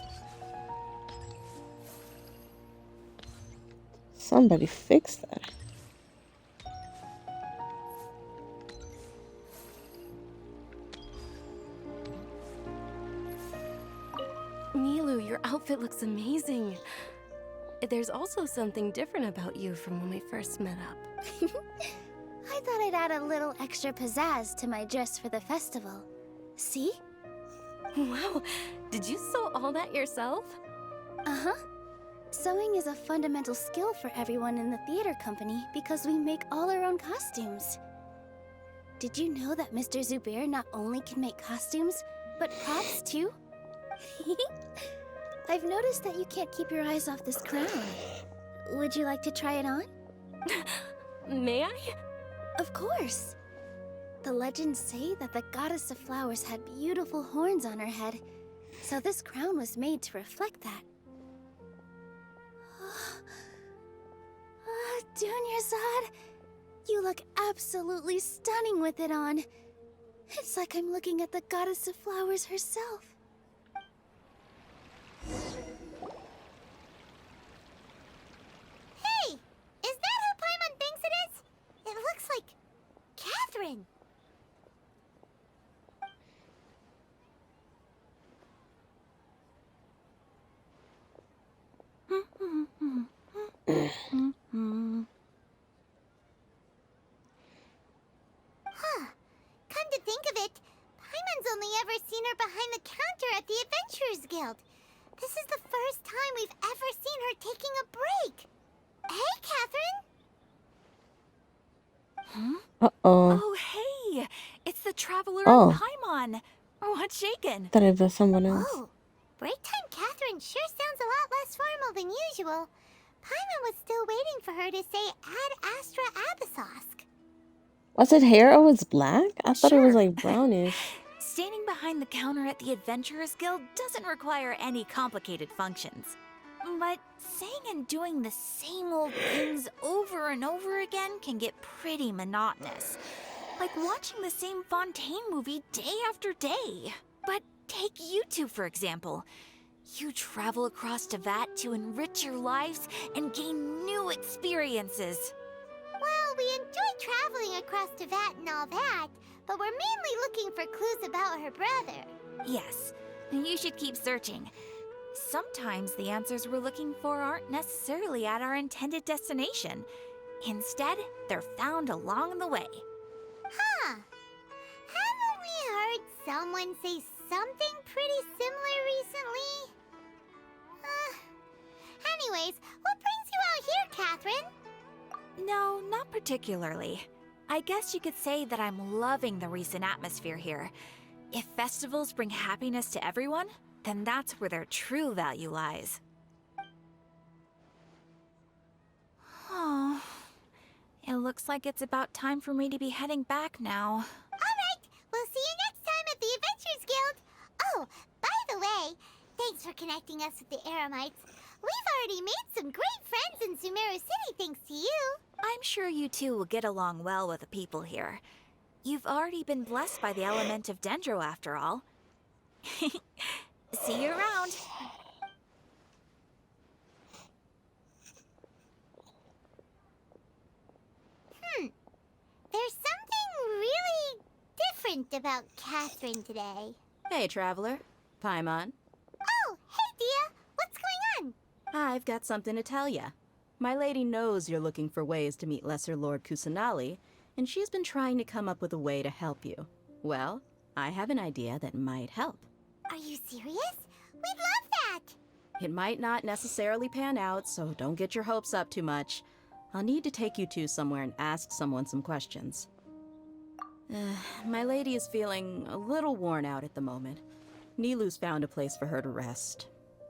Somebody fix that. Nilou, your outfit looks amazing. There's also something different about you from when we first met up. I thought I'd add a little extra pizzazz to my dress for the festival. See? Wow, did you sew all that yourself? Uh-huh. Sewing is a fundamental skill for everyone in the theater company because we make all our own costumes. Did you know that Mr. Zubair not only can make costumes, but props too? I've noticed that you can't keep your eyes off this crown. Would you like to try it on? May I? Of course. The legends say that the Goddess of Flowers had beautiful horns on her head, so this crown was made to reflect that. Dunyarzad, you look absolutely stunning with it on. It's like I'm looking at the Goddess of Flowers herself. Hey! Is that who Paimon thinks it is? It looks like Catherine. Huh. Come to think of it, Paimon's only ever seen her behind the counter at the Adventurers Guild. This is the first time we've ever seen her taking a break. Hey, Catherine! Oh, hey! It's the Traveler Oh. and Paimon! What's shaken? Thought it was someone else. Oh, break time Catherine sure sounds a lot less formal than usual. Paimon was still waiting for her to say Ad Astra Abyssosque. Was it hair always black? I thought it was like brownish. Standing behind the counter at the Adventurers Guild doesn't require any complicated functions. But saying and doing the same old things over and over again can get pretty monotonous. Like watching the same Fontaine movie day after day. But take you two, for example. You travel across Teyvat to enrich your lives and gain new experiences. Well, we enjoy traveling across Teyvat and all that, but we're mainly looking for clues about her brother. Yes, you should keep searching. Sometimes the answers we're looking for aren't necessarily at our intended destination. Instead, they're found along the way. Huh. Haven't we heard someone say something pretty similar recently? Anyways, what brings you out here, Catherine? No, not particularly. I guess you could say that I'm loving the recent atmosphere here. If festivals bring happiness to everyone, then that's where their true value lies. Oh, it looks like it's about time for me to be heading back now. Alright, we'll see you next time at the Adventurers Guild. Oh, by the way, thanks for connecting us with the Eremites. We've already made some great friends in Sumeru City thanks to you. I'm sure you two will get along well with the people here. You've already been blessed by the element of Dendro after all. See you around. There's something really different about Catherine today. Hey, traveler. Paimon. Oh, hey, Dia. What's going on? I've got something to tell ya. My lady knows you're looking for ways to meet Lesser Lord Kusanali, and she's been trying to come up with a way to help you. Well, I have an idea that might help. Are you serious? We'd love that! It might not necessarily pan out, so don't get your hopes up too much. I'll need to take you two somewhere and ask someone some questions. My lady is feeling a little worn out at the moment. Nilu's found a place for her to rest.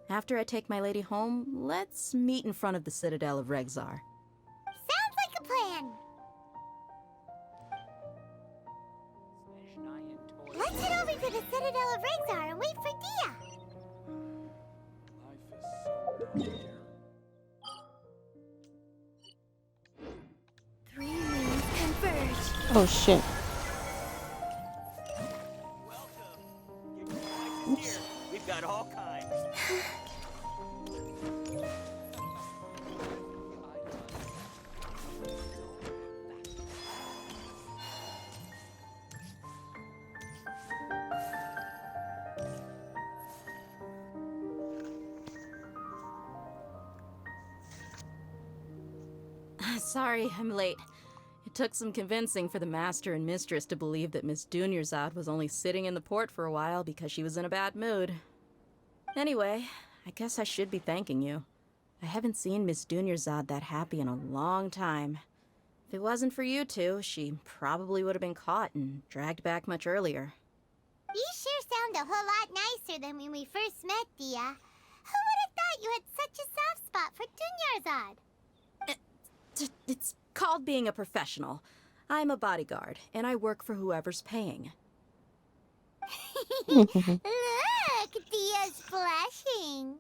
After I take my lady home, let's meet in front of the Citadel of Regzar. Sounds like a plan! Let's head over to the Citadel of Regzar and wait for Dia! 3 moons converge. Oh shit. Oops. We've got all kinds. Sorry, I'm late. It took some convincing for the master and mistress to believe that Miss Dunyarzad was only sitting in the port for a while because she was in a bad mood. Anyway, I guess I should be thanking you. I haven't seen Miss Dunyarzad that happy in a long time. If it wasn't for you two, she probably would have been caught and dragged back much earlier. You sure sound a whole lot nicer than when we first met, Dia. Who would have thought you had such a soft spot for Dunyarzad? It's called being a professional. I'm a bodyguard, and I work for whoever's paying. Look, Dia's blushing.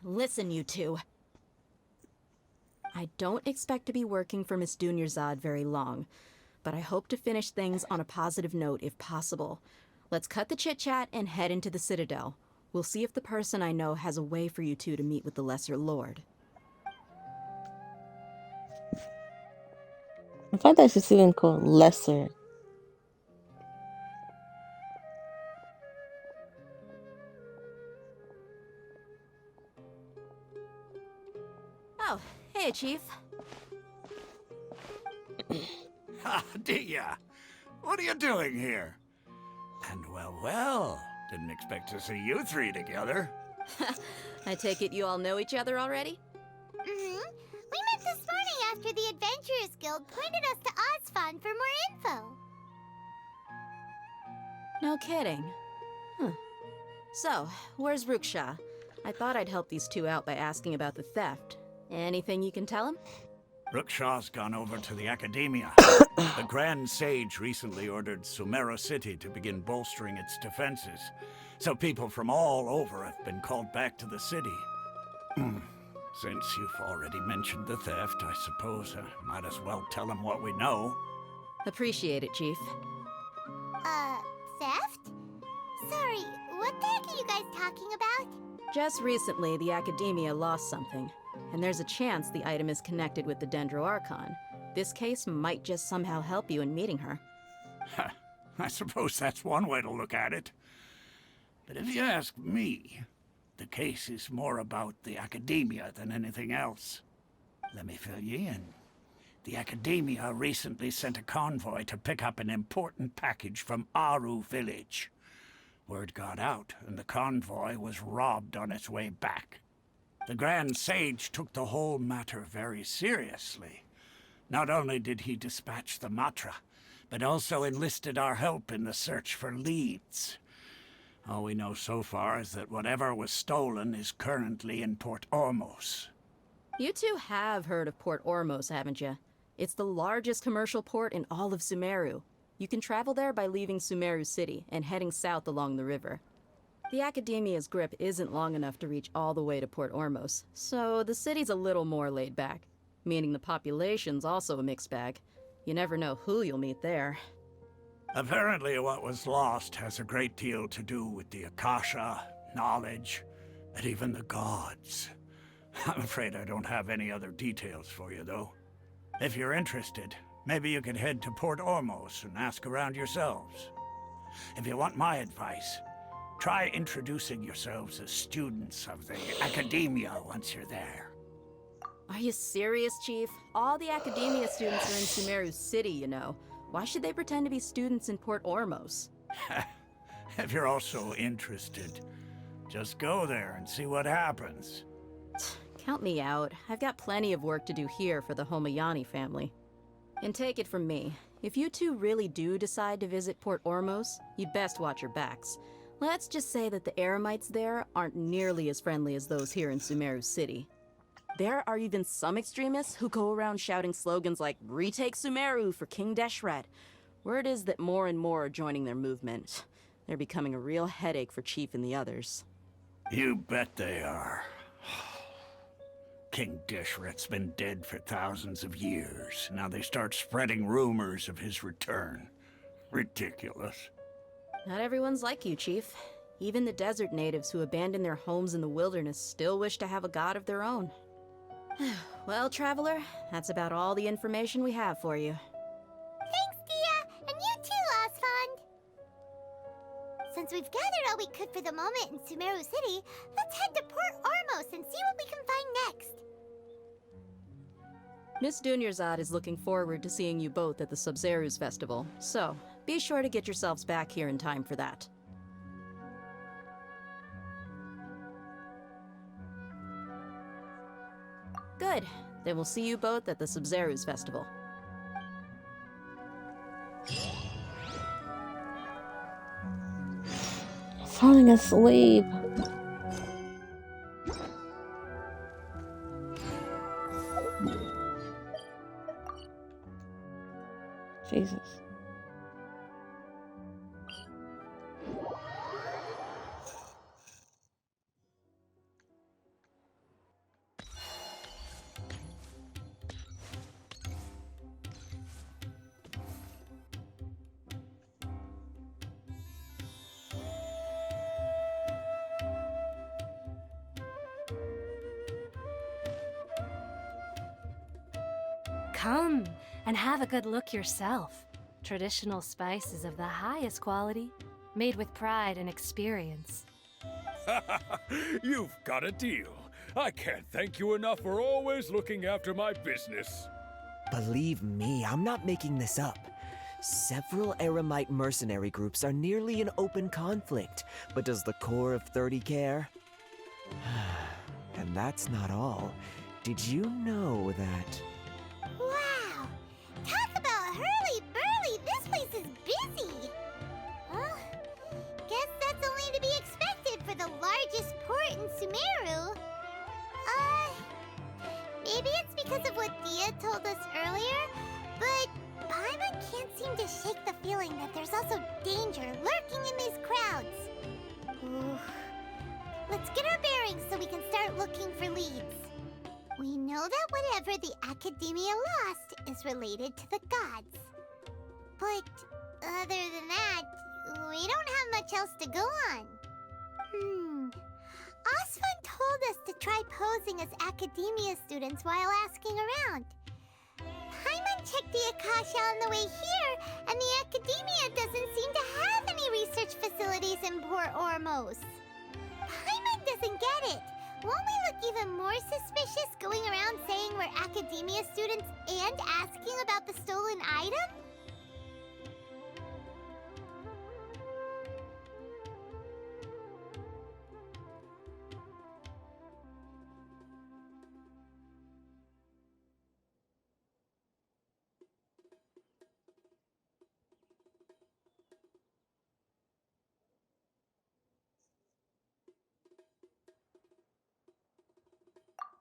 Listen, you two. I don't expect to be working for Miss Dunyarzad very long, but I hope to finish things on a positive note if possible. Let's cut the chit-chat and head into the Citadel. We'll see if the person I know has a way for you two to meet with the Lesser Lord. I find that she's even called Lesser. Oh, hey, Chief. Ha, Dia! What are you doing here? And well, didn't expect to see you three together. I take it you all know each other already? Mm-hmm. We met this morning after the Adventurers Guild pointed us to Ozfon for more info. No kidding. So, where's Ruksha? I thought I'd help these two out by asking about the theft. Anything you can tell him? Ruksha's gone over to the Academia. The Grand Sage recently ordered Sumeru City to begin bolstering its defenses, so people from all over have been called back to the city. Since you've already mentioned the theft, I suppose I might as well tell them what we know. Appreciate it, Chief. Theft? Sorry, what the heck are you guys talking about? Just recently, the Academia lost something, and there's a chance the item is connected with the Dendro Archon. This case might just somehow help you in meeting her. I suppose that's one way to look at it. But if you ask me, the case is more about the Academia than anything else. Let me fill you in. The Academia recently sent a convoy to pick up an important package from Aru village. Word got out, and the convoy was robbed on its way back. The Grand Sage took the whole matter very seriously. Not only did he dispatch the Matra, but also enlisted our help in the search for leads. All we know so far is that whatever was stolen is currently in Port Ormos. You two have heard of Port Ormos, haven't you? It's the largest commercial port in all of Sumeru. You can travel there by leaving Sumeru City and heading south along the river. The Academia's grip isn't long enough to reach all the way to Port Ormos, so the city's a little more laid back, meaning the population's also a mixed bag. You never know who you'll meet there. Apparently what was lost has a great deal to do with the Akasha, knowledge, and even the gods. I'm afraid I don't have any other details for you, though. If you're interested, Maybe you could head to Port Ormos and ask around yourselves. If you want my advice, try introducing yourselves as students of the Academia once you're there. Are you serious, Chief? All the Academia students are in Sumeru City, you know. Why should they pretend to be students in Port Ormos? If you're also interested, just go there and see what happens. Count me out. I've got plenty of work to do here for the Homayani family. And take it from me, if you two really do decide to visit Port Ormos, you'd best watch your backs. Let's just say that the Eremites there aren't nearly as friendly as those here in Sumeru City. There are even some extremists who go around shouting slogans like, "Retake Sumeru for King Deshret." Word is that more and more are joining their movement. They're becoming a real headache for Chief and the others. You bet they are. King Deshret's been dead for thousands of years. Now they start spreading rumors of his return. Ridiculous. Not everyone's like you, Chief. Even the desert natives who abandoned their homes in the wilderness still wish to have a god of their own. Well, Traveler, that's about all the information we have for you. Thanks, Dia! And you too, Osfond! Since we've gathered all we could for the moment in Sumeru City, let's head to Port Ormos and see what we can find next. Miss Dunyarzad is looking forward to seeing you both at the Sabzeruz Festival, so be sure to get yourselves back here in time for that. Good. Then we'll see you both at the Sabzeruz Festival. Falling asleep. Jesus. Come and have a good look yourself. Traditional spices of the highest quality, made with pride and experience. You've got a deal. I can't thank you enough for always looking after my business. Believe me, I'm not making this up. Several Eremite mercenary groups are nearly in open conflict, but does the core of 30 care? And that's not all. Did you know that... Wow! Talk about hurly-burly! This place is busy! Well, guess that's only to be expected for the largest port in Sumeru. Maybe it's because of what Dia told us earlier, but Paimon can't seem to shake the feeling that there's also danger lurking in these crowds. Ooh. Let's get our bearings so we can start looking for leads. We know that whatever the Academia lost is related to the gods. But other than that, we don't have much else to go on. Osfund told us to try posing as Academia students while asking around. Paimon checked the Akasha on the way here, and the Academia doesn't seem to have any research facilities in Port Ormos. Paimon doesn't get it. Won't we look even more suspicious going around saying we're Academia students and asking about the stolen item?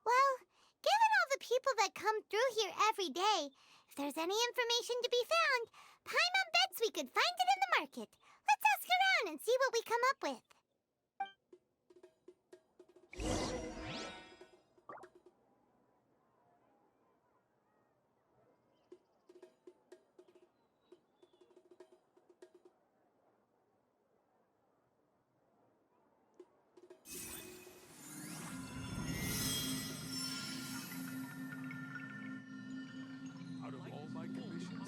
Well, given all the people that come through here every day, if there's any information to be found, Paimon bets we could find it in the market. Let's ask around and see what we come up with. Out of all my commissions,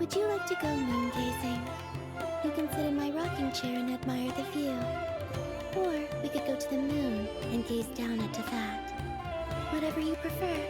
Would you like to go moon gazing? You can sit in my rocking chair and admire the view. Or we could go to the moon and gaze down at Tefat. Whatever you prefer.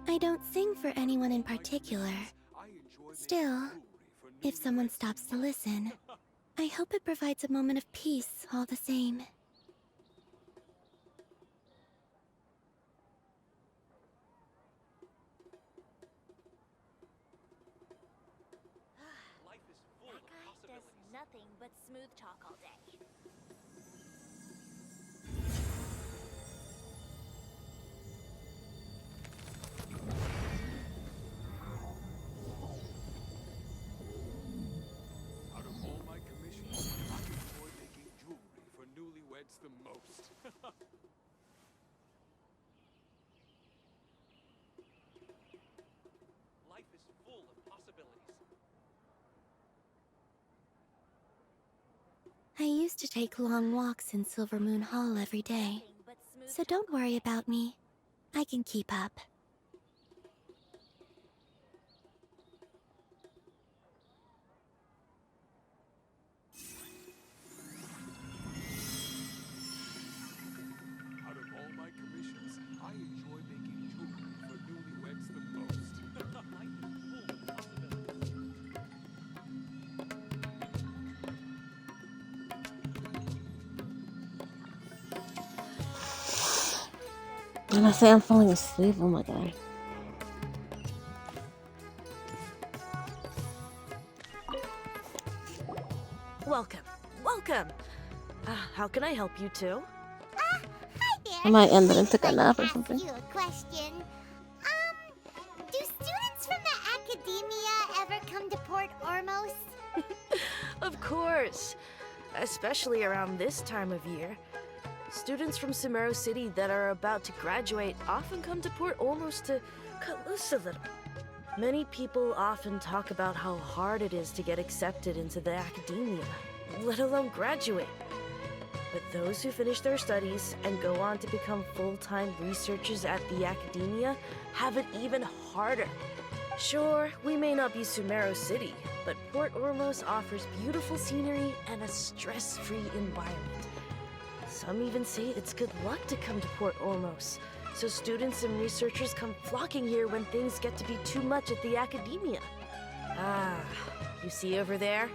I don't sing for anyone in particular. Still, if someone stops to listen, I hope it provides a moment of peace all the same. That guy does nothing but smooth talk all day. Out of all my commissions, I enjoy making jewelry for newlyweds the most. Life is full of possibilities. I used to take long walks in Silver Moon Hall every day, so don't worry about me. I can keep up. Out of all my commissions, I enjoy making jewelry for newlyweds the most. Life is full of possibilities. And I say I'm falling asleep. Oh my god. Welcome. Welcome. How can I help you two? Hi there. I might end it and took a nap or Ask something. you a question. Do students from the academia ever come to Port Ormos? Of course. Especially around this time of year. Students from Sumeru City that are about to graduate often come to Port Ormos to cut loose a little. Many people often talk about how hard it is to get accepted into the academia, let alone graduate. But those who finish their studies and go on to become full-time researchers at the academia have it even harder. Sure, we may not be Sumeru City, but Port Ormos offers beautiful scenery and a stress-free environment. Some even say it's good luck to come to Port Ormos, so students and researchers come flocking here when things get to be too much at the academia. Ah, you see over there?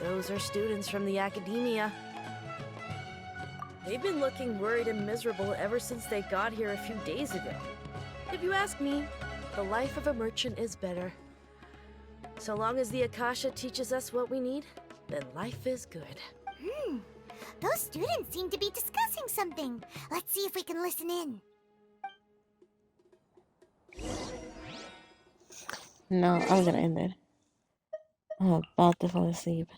Those are students from the academia. They've been looking worried and miserable ever since they got here a few days ago. If you ask me, the life of a merchant is better. So long as the Akasha teaches us what we need, then life is good. Those students seem to be discussing something. Let's see if we can listen in. No, I'm gonna end it. I'm about to fall asleep.